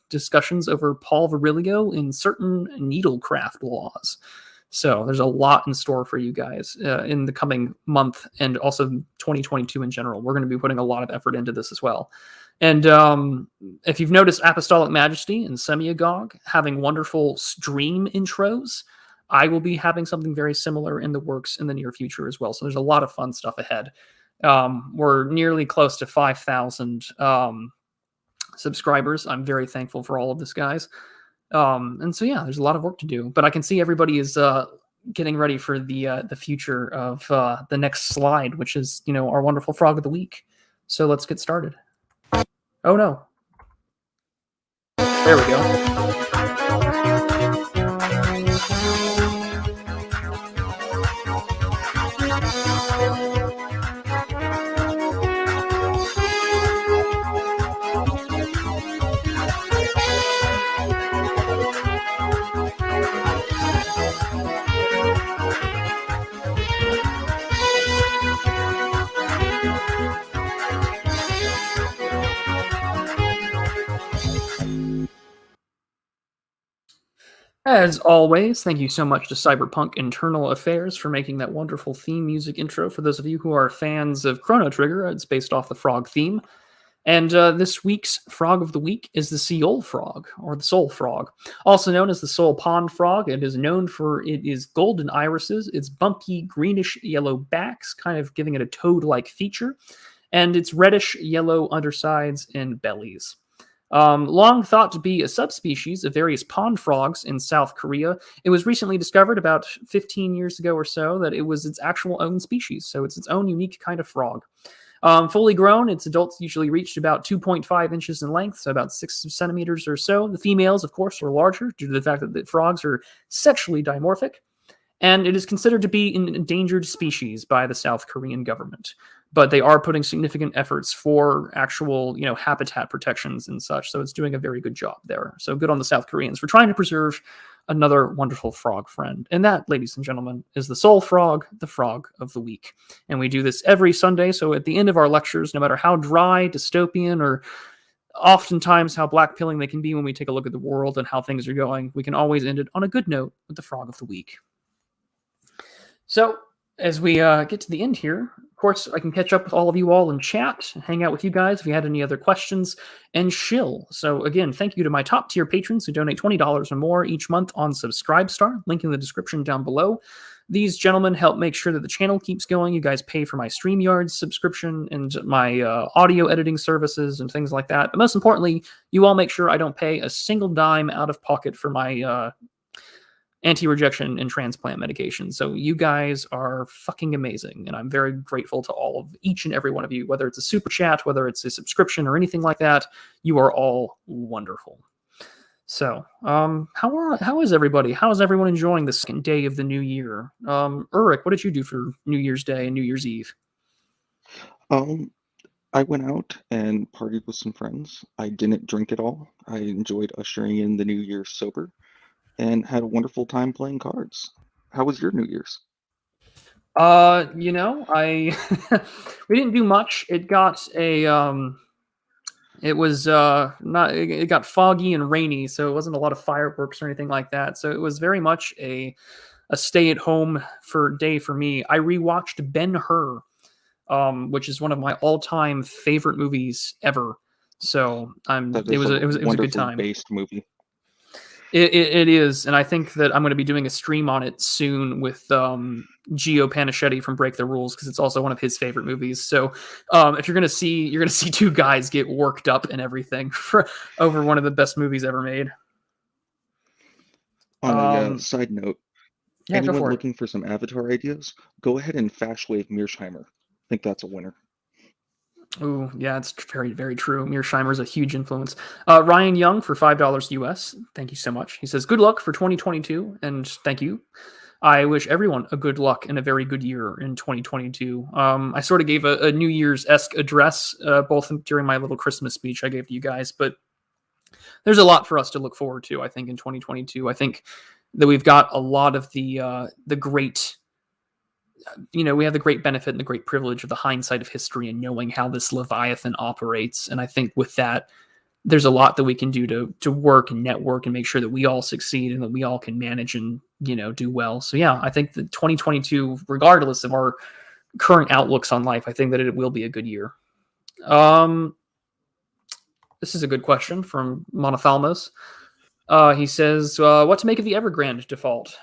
discussions over Paul Virilio in certain needlecraft laws. So there's a lot in store for you guys in the coming month and also 2022 in general. We're going to be putting a lot of effort into this as well. And if you've noticed Apostolic Majesty and Semiagog having wonderful stream intros, I will be having something very similar in the works in the near future as well. So there's a lot of fun stuff ahead. We're nearly close to 5,000 subscribers. I'm very thankful for all of this, guys. And so yeah, there's a lot of work to do, but I can see everybody is getting ready for the future of the next slide, which is our wonderful frog of the week. So let's get started. Oh no, there we go. As always, thank you so much to Cyberpunk Internal Affairs for making that wonderful theme music intro. For those of you who are fans of Chrono Trigger, it's based off the frog theme. And this week's frog of the week is the Seol frog, or the soul frog, also known as the soul pond frog. It is known for its golden irises, its bumpy greenish yellow backs, kind of giving it a toad-like feature, and its reddish yellow undersides and bellies. Long thought to be a subspecies of various pond frogs in South Korea, it was recently discovered about 15 years ago or so that it was its actual own species, so it's its own unique kind of frog. Fully grown, its adults usually reached about 2.5 inches in length, so about 6 centimeters or so. The females, of course, are larger due to the fact that the frogs are sexually dimorphic, and it is considered to be an endangered species by the South Korean government. But they are putting significant efforts for actual, habitat protections and such, so it's doing a very good job there. So good on the South Koreans for trying to preserve another wonderful frog friend. And that, ladies and gentlemen, is the soul frog, the frog of the week. And we do this every Sunday, so at the end of our lectures, no matter how dry, dystopian, or oftentimes how black-pilling they can be when we take a look at the world and how things are going, we can always end it on a good note with the frog of the week. So, as we get to the end here, of course, I can catch up with all of you all in chat, hang out with you guys if you had any other questions, and shill. So again, thank you to my top tier patrons who donate $20 or more each month on Subscribestar, link in the description down below. These gentlemen help make sure that the channel keeps going. You guys pay for my StreamYard subscription and my audio editing services and things like that. But most importantly, you all make sure I don't pay a single dime out of pocket for my anti-rejection and transplant medication. So you guys are fucking amazing, and I'm very grateful to all of each and every one of you, whether it's a super chat, whether it's a subscription or anything like that. You are all wonderful. So, how is everybody? How is everyone enjoying the second day of the new year? Ulrich, what did you do for New Year's Day and New Year's Eve? I went out and partied with some friends. I didn't drink at all. I enjoyed ushering in the new year sober and had a wonderful time playing cards. How was your New Year's? I we didn't do much. It got it got foggy and rainy, so it wasn't a lot of fireworks or anything like that. So it was very much a stay at home day for me. I rewatched Ben-Hur, which is one of my all-time favorite movies ever. So it was a good time. Based movie. It is, and I think that I'm going to be doing a stream on it soon with Gio Panischetti from Break the Rules, because it's also one of his favorite movies. So if you're going to see two guys get worked up and everything over one of the best movies ever made. On a side note, anyone looking for some Avatar ideas, go ahead and Fashwave Mearsheimer. I think that's a winner. Oh, yeah, it's very, very true. Mearsheimer is a huge influence. Ryan Young for $5 US. Thank you so much. He says, good luck for 2022, and thank you. I wish everyone a good luck and a very good year in 2022. I sort of gave a New Year's-esque address, both during my little Christmas speech I gave to you guys, but there's a lot for us to look forward to, I think, in 2022. I think that we've got a lot of the great... we have the great benefit and the great privilege of the hindsight of history and knowing how this Leviathan operates. And I think with that, there's a lot that we can do to work and network and make sure that we all succeed and that we all can manage and, do well. So yeah, I think that 2022, regardless of our current outlooks on life, I think that it will be a good year. This is a good question from Monophthalmos. He says, what to make of the Evergrande default?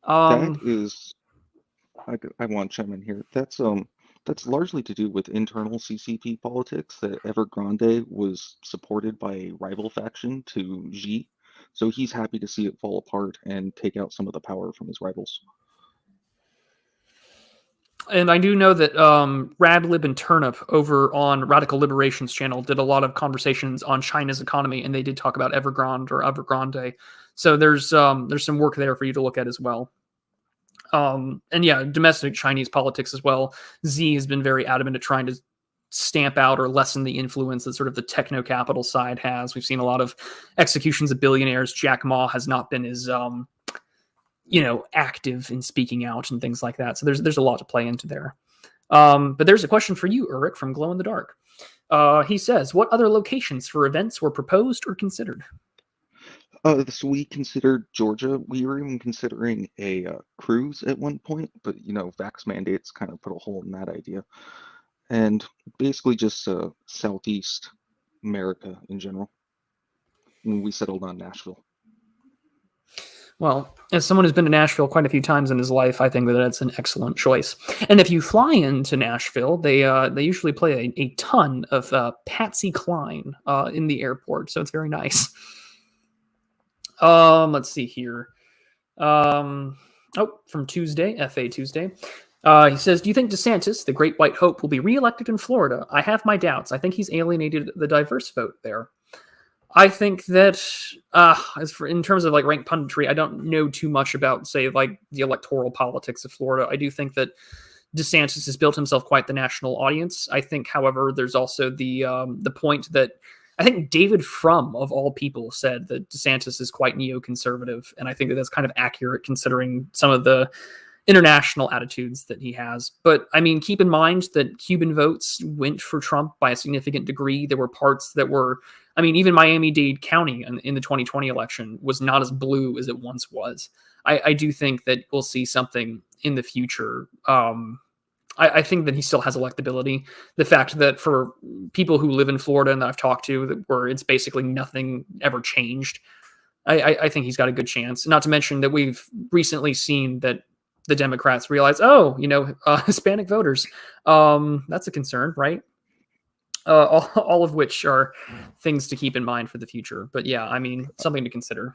That is... I want to chime in here. That's That's largely to do with internal CCP politics, that Evergrande was supported by a rival faction to Xi, so he's happy to see it fall apart and take out some of the power from his rivals. And I do know that Radlib and Turnip over on Radical Liberation's channel did a lot of conversations on China's economy, and they did talk about Evergrande. So there's some work there for you to look at as well. And yeah, domestic Chinese politics as well. Z has been very adamant at trying to stamp out or lessen the influence that sort of the techno capital side has. We've seen a lot of executions of billionaires. Jack Ma has not been as active in speaking out and things like that. So there's a lot to play into there. But there's a question for you, Ulrich, from Glow in the Dark. He says, what other locations for events were proposed or considered? So we considered Georgia. We were even considering a cruise at one point, but vax mandates kind of put a hole in that idea. And basically just Southeast America in general. And we settled on Nashville. Well, as someone who's been to Nashville quite a few times in his life, I think that that's an excellent choice. And if you fly into Nashville, they usually play a ton of Patsy Cline in the airport, so it's very nice. Let's see here. From Tuesday, FA Tuesday. He says, do you think DeSantis, the great white hope, will be reelected in Florida? I have my doubts. I think he's alienated the diverse vote there. I think that in terms of like ranked punditry, I don't know too much about, say, like the electoral politics of Florida. I do think that DeSantis has built himself quite the national audience. I think, however, there's also the point that I think David Frum, of all people, said that DeSantis is quite neoconservative, and I think that that's kind of accurate considering some of the international attitudes that he has. But I mean, keep in mind that Cuban votes went for Trump by a significant degree. There were parts that were, I mean, even Miami-Dade County in the 2020 election was not as blue as it once was. I do think that we'll see something in the future. I think that he still has electability. The fact that for people who live in Florida and that I've talked to, where it's basically nothing ever changed, I think he's got a good chance. Not to mention that we've recently seen that the Democrats realize, Hispanic voters, that's a concern, right? All of which are things to keep in mind for the future. But yeah, I mean, something to consider.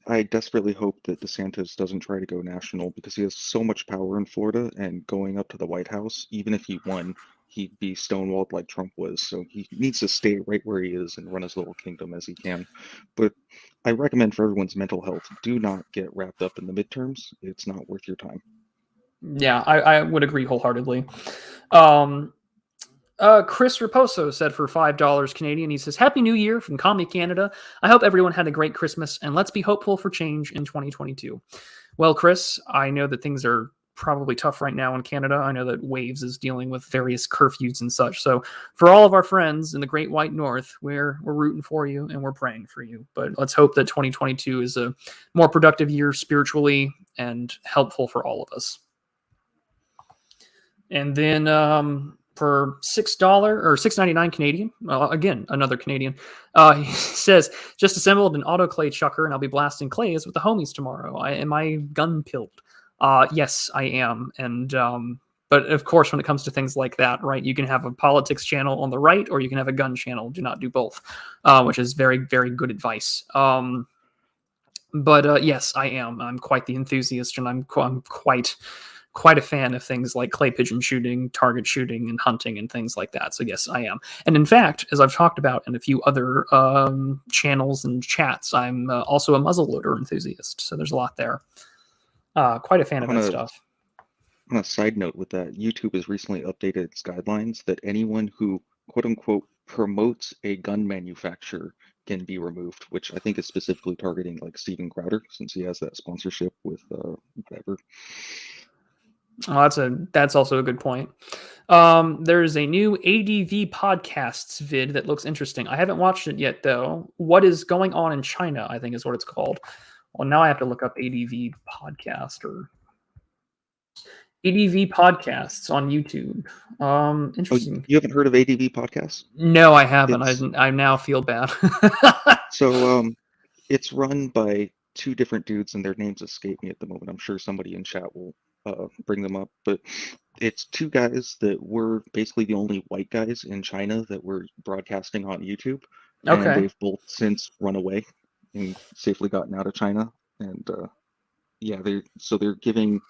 I desperately hope that DeSantis doesn't try to go national because he has so much power in Florida, and going up to the White House, even if he won, he'd be stonewalled like Trump was. So he needs to stay right where he is and run his little kingdom as he can. But I recommend for everyone's mental health, do not get wrapped up in the midterms. It's not worth your time. Yeah, I would agree wholeheartedly. Chris Raposo said for $5 Canadian, he says, Happy New Year from Commie Canada. I hope everyone had a great Christmas, and let's be hopeful for change in 2022. Well, Chris, I know that things are probably tough right now in Canada. I know that Waves is dealing with various curfews and such. So for all of our friends in the Great White North, we're rooting for you and we're praying for you. But let's hope that 2022 is a more productive year spiritually and helpful for all of us. And then for $6 or $6.99 Canadian, again, another Canadian, he says, just assembled an autoclay chucker and I'll be blasting clays with the homies tomorrow. Am I gun-pilled? Yes, I am. And but of course, when it comes to things like that, right, you can have a politics channel on the right or you can have a gun channel. Do not do both, which is very, very good advice. But yes, I am. I'm quite the enthusiast, and I'm quite a fan of things like clay pigeon shooting, target shooting, and hunting and things like that. So yes, I am. And in fact, as I've talked about in a few other channels and chats, I'm also a muzzleloader enthusiast. So there's a lot there. Quite a fan of that stuff. On a side note with that, YouTube has recently updated its guidelines that anyone who, quote unquote, promotes a gun manufacturer can be removed, which I think is specifically targeting like Steven Crowder, since he has that sponsorship with whatever. Oh, that's also a good point. There's a new ADV podcasts vid that looks interesting. I haven't watched it yet, though. What is going on in China, I think is what it's called. Well, now I have to look up ADV podcast or ADV podcasts on YouTube. Interesting. Oh, you haven't heard of ADV podcasts? No, I haven't. I now feel bad. So it's run by two different dudes, and their names escape me at the moment. I'm sure somebody in chat will bring them up. But It's two guys that were basically the only white guys in China that were broadcasting on YouTube, and Okay. they've both since run away and safely gotten out of China. And yeah, they're giving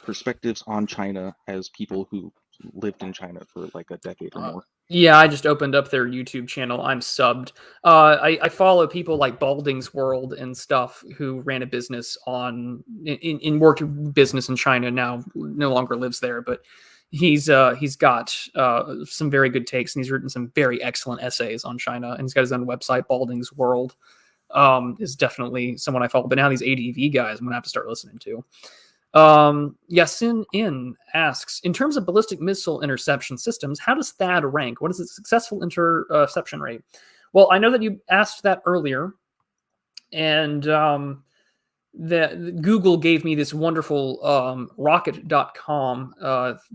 perspectives on China as people who lived in China for like a decade or Uh, more. yeah, I just opened up their YouTube channel. I'm subbed. I follow people like Balding's World and stuff who ran a business in worked business in China. Now no longer lives there, but he's got some very good takes, and he's written some very excellent essays on China. And he's got his own website, Balding's World. Is definitely someone I follow. But now these ADV guys, I'm gonna have to start listening to. Yasin In asks, in terms of ballistic missile interception systems, how does THAAD rank? What is its successful interception rate? Well, I know that you asked that earlier, and Google gave me this wonderful rocket.com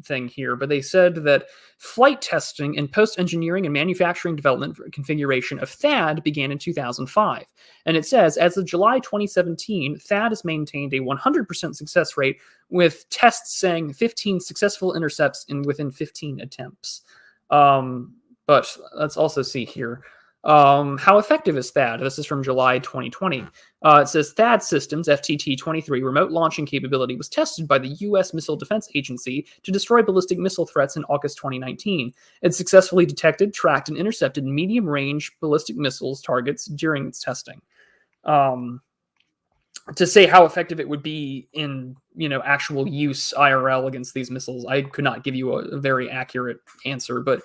thing here, but they said that flight testing and post engineering and manufacturing development configuration of THAAD began in 2005. And it says, as of July 2017, THAAD has maintained a 100% success rate, with tests saying 15 successful intercepts within 15 attempts. But let's also see here. How effective is THAAD? This is from July 2020. It says THAAD systems FTT-23 remote launching capability was tested by the U.S. Missile Defense Agency to destroy ballistic missile threats in August 2019. It successfully detected, tracked, and intercepted medium-range ballistic missiles targets during its testing. To say how effective it would be in actual use IRL against these missiles, I could not give you a very accurate answer, but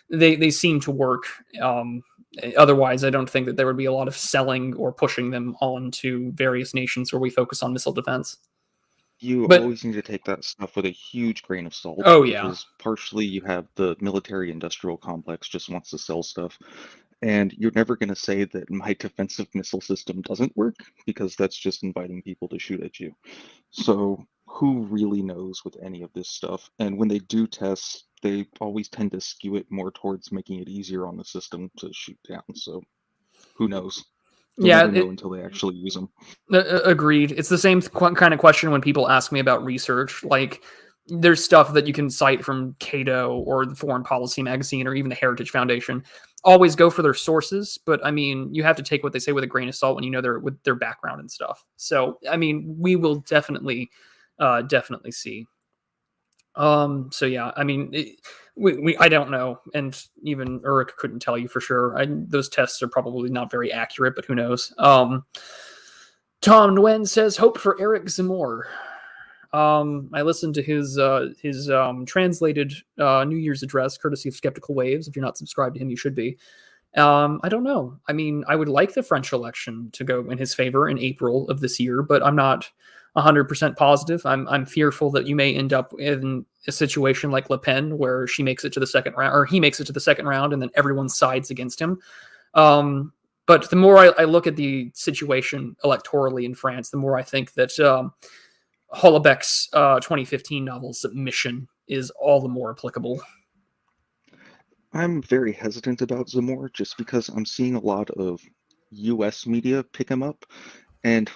they seem to work. Otherwise, I don't think that there would be a lot of selling or pushing them on to various nations where we focus on missile defense. You But always need to take that stuff with a huge grain of salt oh yeah, because partially you have the military industrial complex just wants to sell stuff. And you're never going to say that my defensive missile system doesn't work because that's just inviting people to shoot at you. So who really knows with any of this stuff? And when they do tests, they always tend to skew it more towards making it easier on the system to shoot down. So who knows? You'll yeah. never know until they actually use them. Agreed. It's the same kind of question when people ask me about research. Like, there's stuff that you can cite from Cato or the Foreign Policy magazine or even the Heritage Foundation. Always go for their sources, but I mean, you have to take what they say with a grain of salt when you know their background and stuff. So, I mean, we will definitely see. So yeah, I mean, I don't know, and even Urich couldn't tell you for sure. Those tests are probably not very accurate, but who knows? Tom Nguyen says hope for Eric Zemmour. I listened to his translated New Year's address, courtesy of Skeptical Waves. If you're not subscribed to him, you should be. I don't know. I mean, I would like the French election to go in his favor in April of this year, but I'm not 100% positive. I'm fearful that you may end up in a situation like Le Pen, where she makes it to the second round, or he makes it to the second round, and then everyone sides against him. But the more I look at the situation electorally in France, the more I think that Houellebecq's 2015 novel Submission is all the more applicable. I'm very hesitant about Zamor just because I'm seeing a lot of US media pick him up, and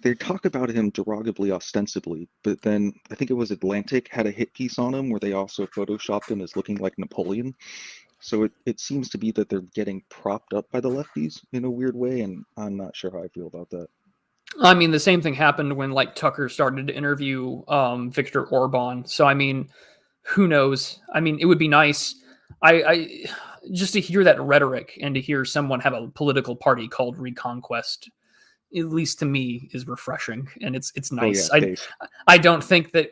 they talk about him derogatively ostensibly, but then I think it was Atlantic had a hit piece on him where they also photoshopped him as looking like Napoleon. So it seems to be that they're getting propped up by the lefties in a weird way, and I'm not sure how I feel about that. I mean, the same thing happened when like Tucker started to interview Viktor Orban. So I mean, who knows? I mean, it would be nice. I just to hear that rhetoric and to hear someone have a political party called Reconquest, at least to me, is refreshing, and it's Oh yeah, nice. taste. I don't think that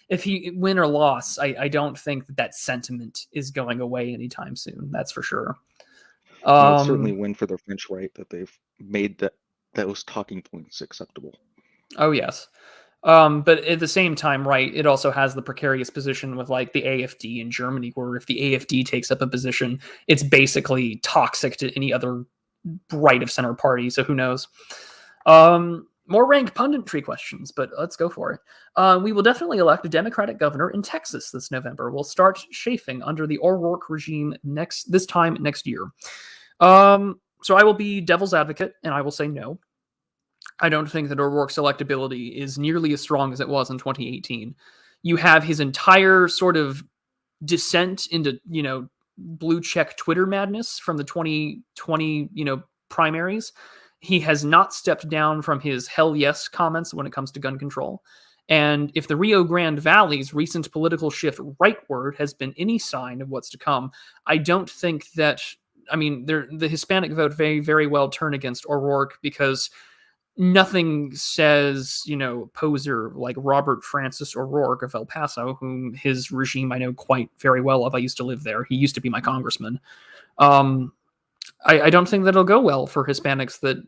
if he win or loss, I don't think that sentiment is going away anytime soon. That's for sure. And it's certainly a Um, win for the French right that they've made those talking points acceptable. oh yes. But at the same time, right, it also has the precarious position with like the AFD in Germany, where if the AFD takes up a position, it's basically toxic to any other right of center party. So who knows? More ranked punditry questions, but let's go for it. We will definitely elect a Democratic governor in Texas this November. We'll start chafing under the O'Rourke regime this time next year. So I will be devil's advocate, and I will say no. I don't think that O'Rourke's electability is nearly as strong as it was in 2018. You have his entire sort of descent into, blue check Twitter madness from the 2020, primaries. He has not stepped down from his hell yes comments when it comes to gun control. And if the Rio Grande Valley's recent political shift rightward has been any sign of what's to come, I don't think that, the Hispanic vote very, very well turn against O'Rourke, because nothing says, poser like Robert Francis O'Rourke of El Paso, whom his regime I know quite very well of. I used to live there. He used to be my congressman. I don't think that'll go well for Hispanics that,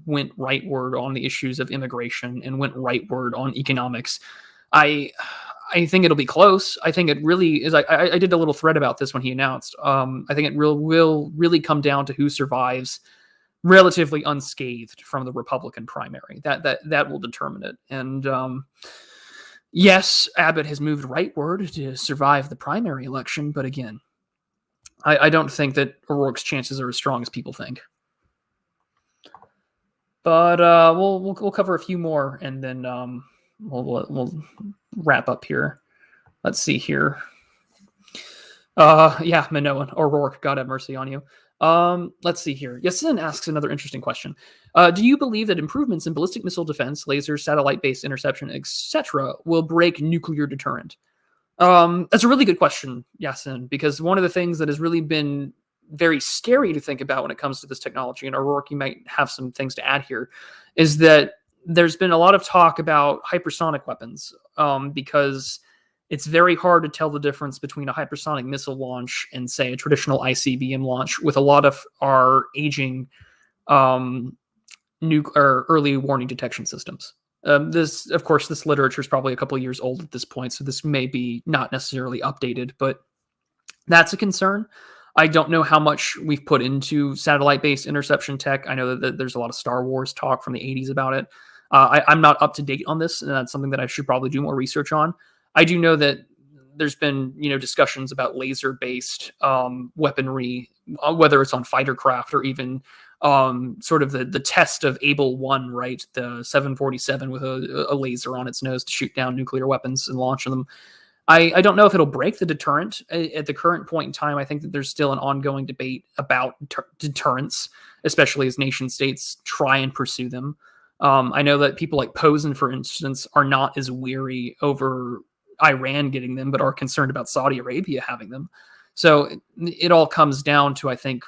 went rightward on the issues of immigration and went rightward on economics. I think it'll be close. I think it really is. I did a little thread about this when he announced. I think it will really come down to who survives relatively unscathed from the Republican primary. That will determine it. And yes, Abbott has moved rightward to survive the primary election, but again, I don't think that O'Rourke's chances are as strong as people think. But we'll cover a few more, and then we'll wrap up here. Let's see here. Yeah, Minoan, O'Rourke, God have mercy on you. Let's see here. Yasin asks another interesting question. Do you believe that improvements in ballistic missile defense, lasers, satellite-based interception, etc., will break nuclear deterrent? That's a really good question, Yasin, because one of the things that has really been very scary to think about when it comes to this technology, and O'Rourke, you might have some things to add here, is that there's been a lot of talk about hypersonic weapons, because it's very hard to tell the difference between a hypersonic missile launch and, say, a traditional ICBM launch with a lot of our aging early warning detection systems. This literature is probably a couple of years old at this point, so this may be not necessarily updated, but that's a concern. I don't know how much we've put into satellite-based interception tech. I know that there's a lot of Star Wars talk from the 80s about it. I'm not up to date on this, and that's something that I should probably do more research on. I do know that there's been, discussions about laser-based weaponry, whether it's on fighter craft or even sort of the test of Able 1, right? The 747 with a laser on its nose to shoot down nuclear weapons and launch them. I don't know if it'll break the deterrent. At the current point in time, I think that there's still an ongoing debate about deterrence, especially as nation states try and pursue them. I know that people like Posen, for instance, are not as weary over Iran getting them, but are concerned about Saudi Arabia having them. So it all comes down to, I think,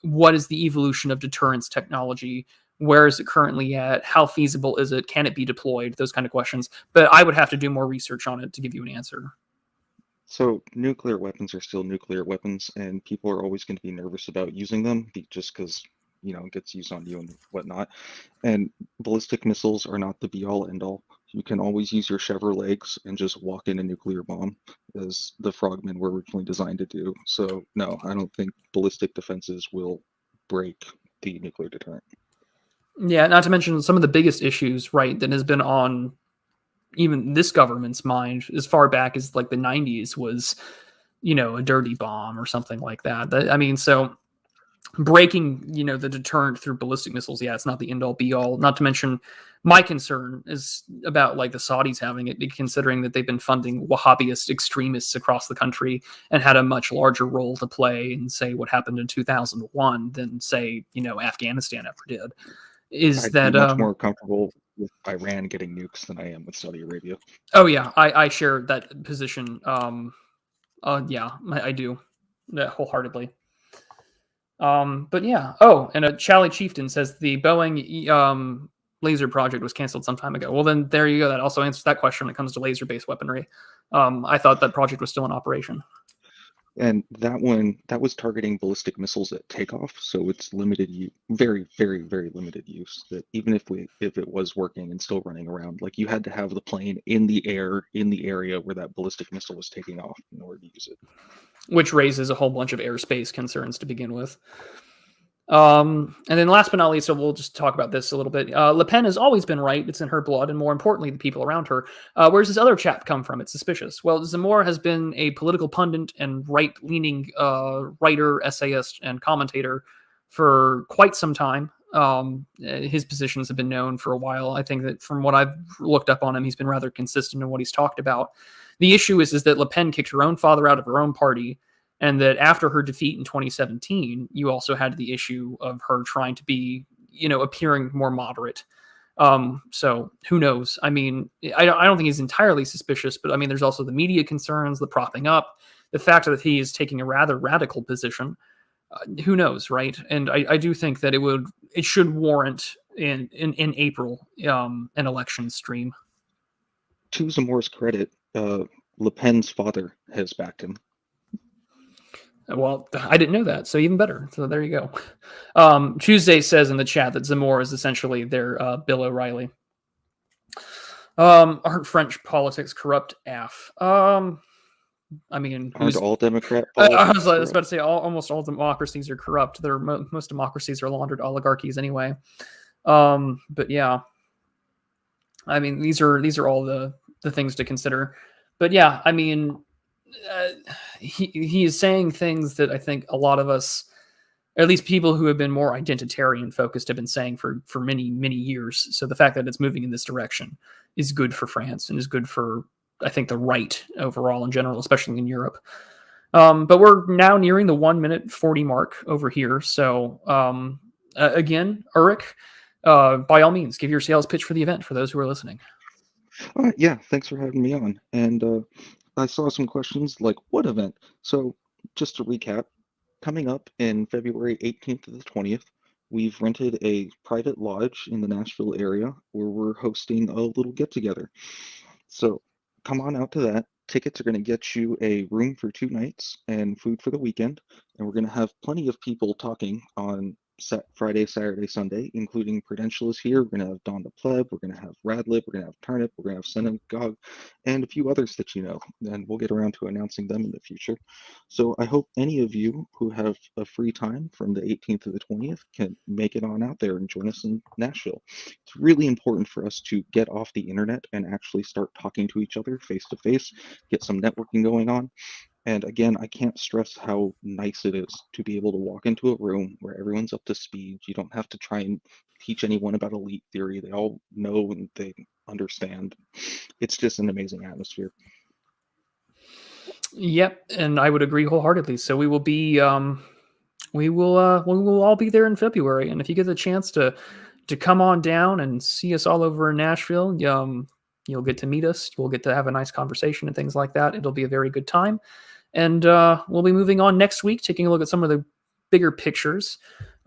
what is the evolution of deterrence technology? Where is it currently at? How feasible is it? Can it be deployed? Those kind of questions. But I would have to do more research on it to give you an answer. So nuclear weapons are still nuclear weapons, and people are always going to be nervous about using them just because, it gets used on you and whatnot. And ballistic missiles are not the be-all, end-all. You can always use your Chevrolet legs and just walk in a nuclear bomb, as the frogmen were originally designed to do. So no, I don't think ballistic defenses will break the nuclear deterrent. Yeah, not to mention some of the biggest issues, right, that has been on even this government's mind as far back as like the 90s was, a dirty bomb or something like that. So breaking, the deterrent through ballistic missiles, yeah, it's not the end-all be-all. Not to mention, my concern is about like the Saudis having it, considering that they've been funding Wahhabist extremists across the country and had a much larger role to play in, say, what happened in 2001 than, say, Afghanistan ever did. I'd be much more comfortable with Iran getting nukes than I am with Saudi Arabia. Oh yeah, I share that position. Yeah, I do, wholeheartedly. But yeah. Oh, and a Charlie Chieftain says the Boeing laser project was canceled some time ago. Well, then there you go. That also answers that question when it comes to laser-based weaponry. I thought that project was still in operation. And that was targeting ballistic missiles at takeoff, so it's limited use, very, very, very limited use. That even if it was working and still running around, like you had to have the plane in the air in the area where that ballistic missile was taking off in order to use it. Which raises a whole bunch of airspace concerns to begin with. And then last but not least, so we'll just talk about this a little bit. Le Pen has always been right. It's in her blood, and more importantly, the people around her. Where's this other chap come from? It's suspicious. Well, Zemmour has been a political pundit and right-leaning writer, essayist, and commentator for quite some time. His positions have been known for a while. I think that from what I've looked up on him, he's been rather consistent in what he's talked about. The issue is that Le Pen kicked her own father out of her own party, and that after her defeat in 2017, you also had the issue of her trying to be, appearing more moderate. So who knows? I mean, I don't think he's entirely suspicious, but I mean, there's also the media concerns, the propping up, the fact that he is taking a rather radical position. Who knows, right? And I do think that it should warrant in April an election stream. To Zamor's credit, Le Pen's father has backed him. Well, I didn't know that, so even better. So there you go. Tuesday says in the chat that Zamor is essentially their Bill O'Reilly. Aren't French politics corrupt? AF. I mean, aren't all Democrat I was about to say almost all democracies are corrupt. Most democracies are laundered oligarchies anyway. But yeah, I mean, these are all the things to consider. But yeah, I mean, he is saying things that I think a lot of us, at least people who have been more identitarian focused, have been saying for many years. So the fact that it's moving in this direction is good for France and is good for, I think, the right overall in general, especially in Europe. But we're now nearing the 1 minute 40 mark over here. So again, Ulrich, by all means, give your sales pitch for the event for those who are listening. Yeah, thanks for having me on. And I saw some questions like, what event? So just to recap, coming up in February 18th to the 20th, we've rented a private lodge in the Nashville area where we're hosting a little get-together. So come on out to that. Tickets are going to get you a room for 2 nights and food for the weekend. And we're going to have plenty of people talking on Friday, Saturday, Sunday, including Prudentialist here. We're going to have Don the Pleb. We're going to have Radlib. We're going to have Turnip. We're going to have Synagogue, and a few others that you know. And we'll get around to announcing them in the future. So I hope any of you who have a free time from the 18th to the 20th can make it on out there and join us in Nashville. It's really important for us to get off the internet and actually start talking to each other face to face, get some networking going on. And again, I can't stress how nice it is to be able to walk into a room where everyone's up to speed. You don't have to try and teach anyone about elite theory. They all know and they understand. It's just an amazing atmosphere. Yep, and I would agree wholeheartedly. So we will be, we will all be there in February. And if you get the chance to come on down and see us all over in Nashville, you'll get to meet us. We'll get to have a nice conversation and things like that. It'll be a very good time. And we'll be moving on next week, taking a look at some of the bigger pictures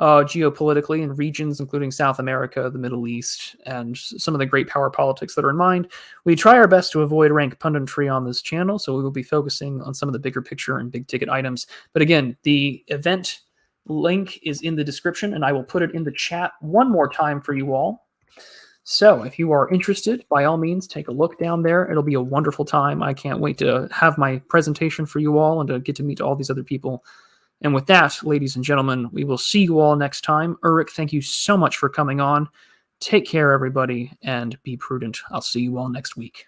geopolitically in regions including South America, the Middle East, and some of the great power politics that are in mind. We try our best to avoid rank punditry on this channel, so we will be focusing on some of the bigger picture and big ticket items. But again, the event link is in the description, and I will put it in the chat one more time for you all. So if you are interested, by all means, take a look down there. It'll be a wonderful time. I can't wait to have my presentation for you all and to get to meet all these other people. And with that, ladies and gentlemen, we will see you all next time. Ulrich, thank you so much for coming on. Take care, everybody, and be prudent. I'll see you all next week.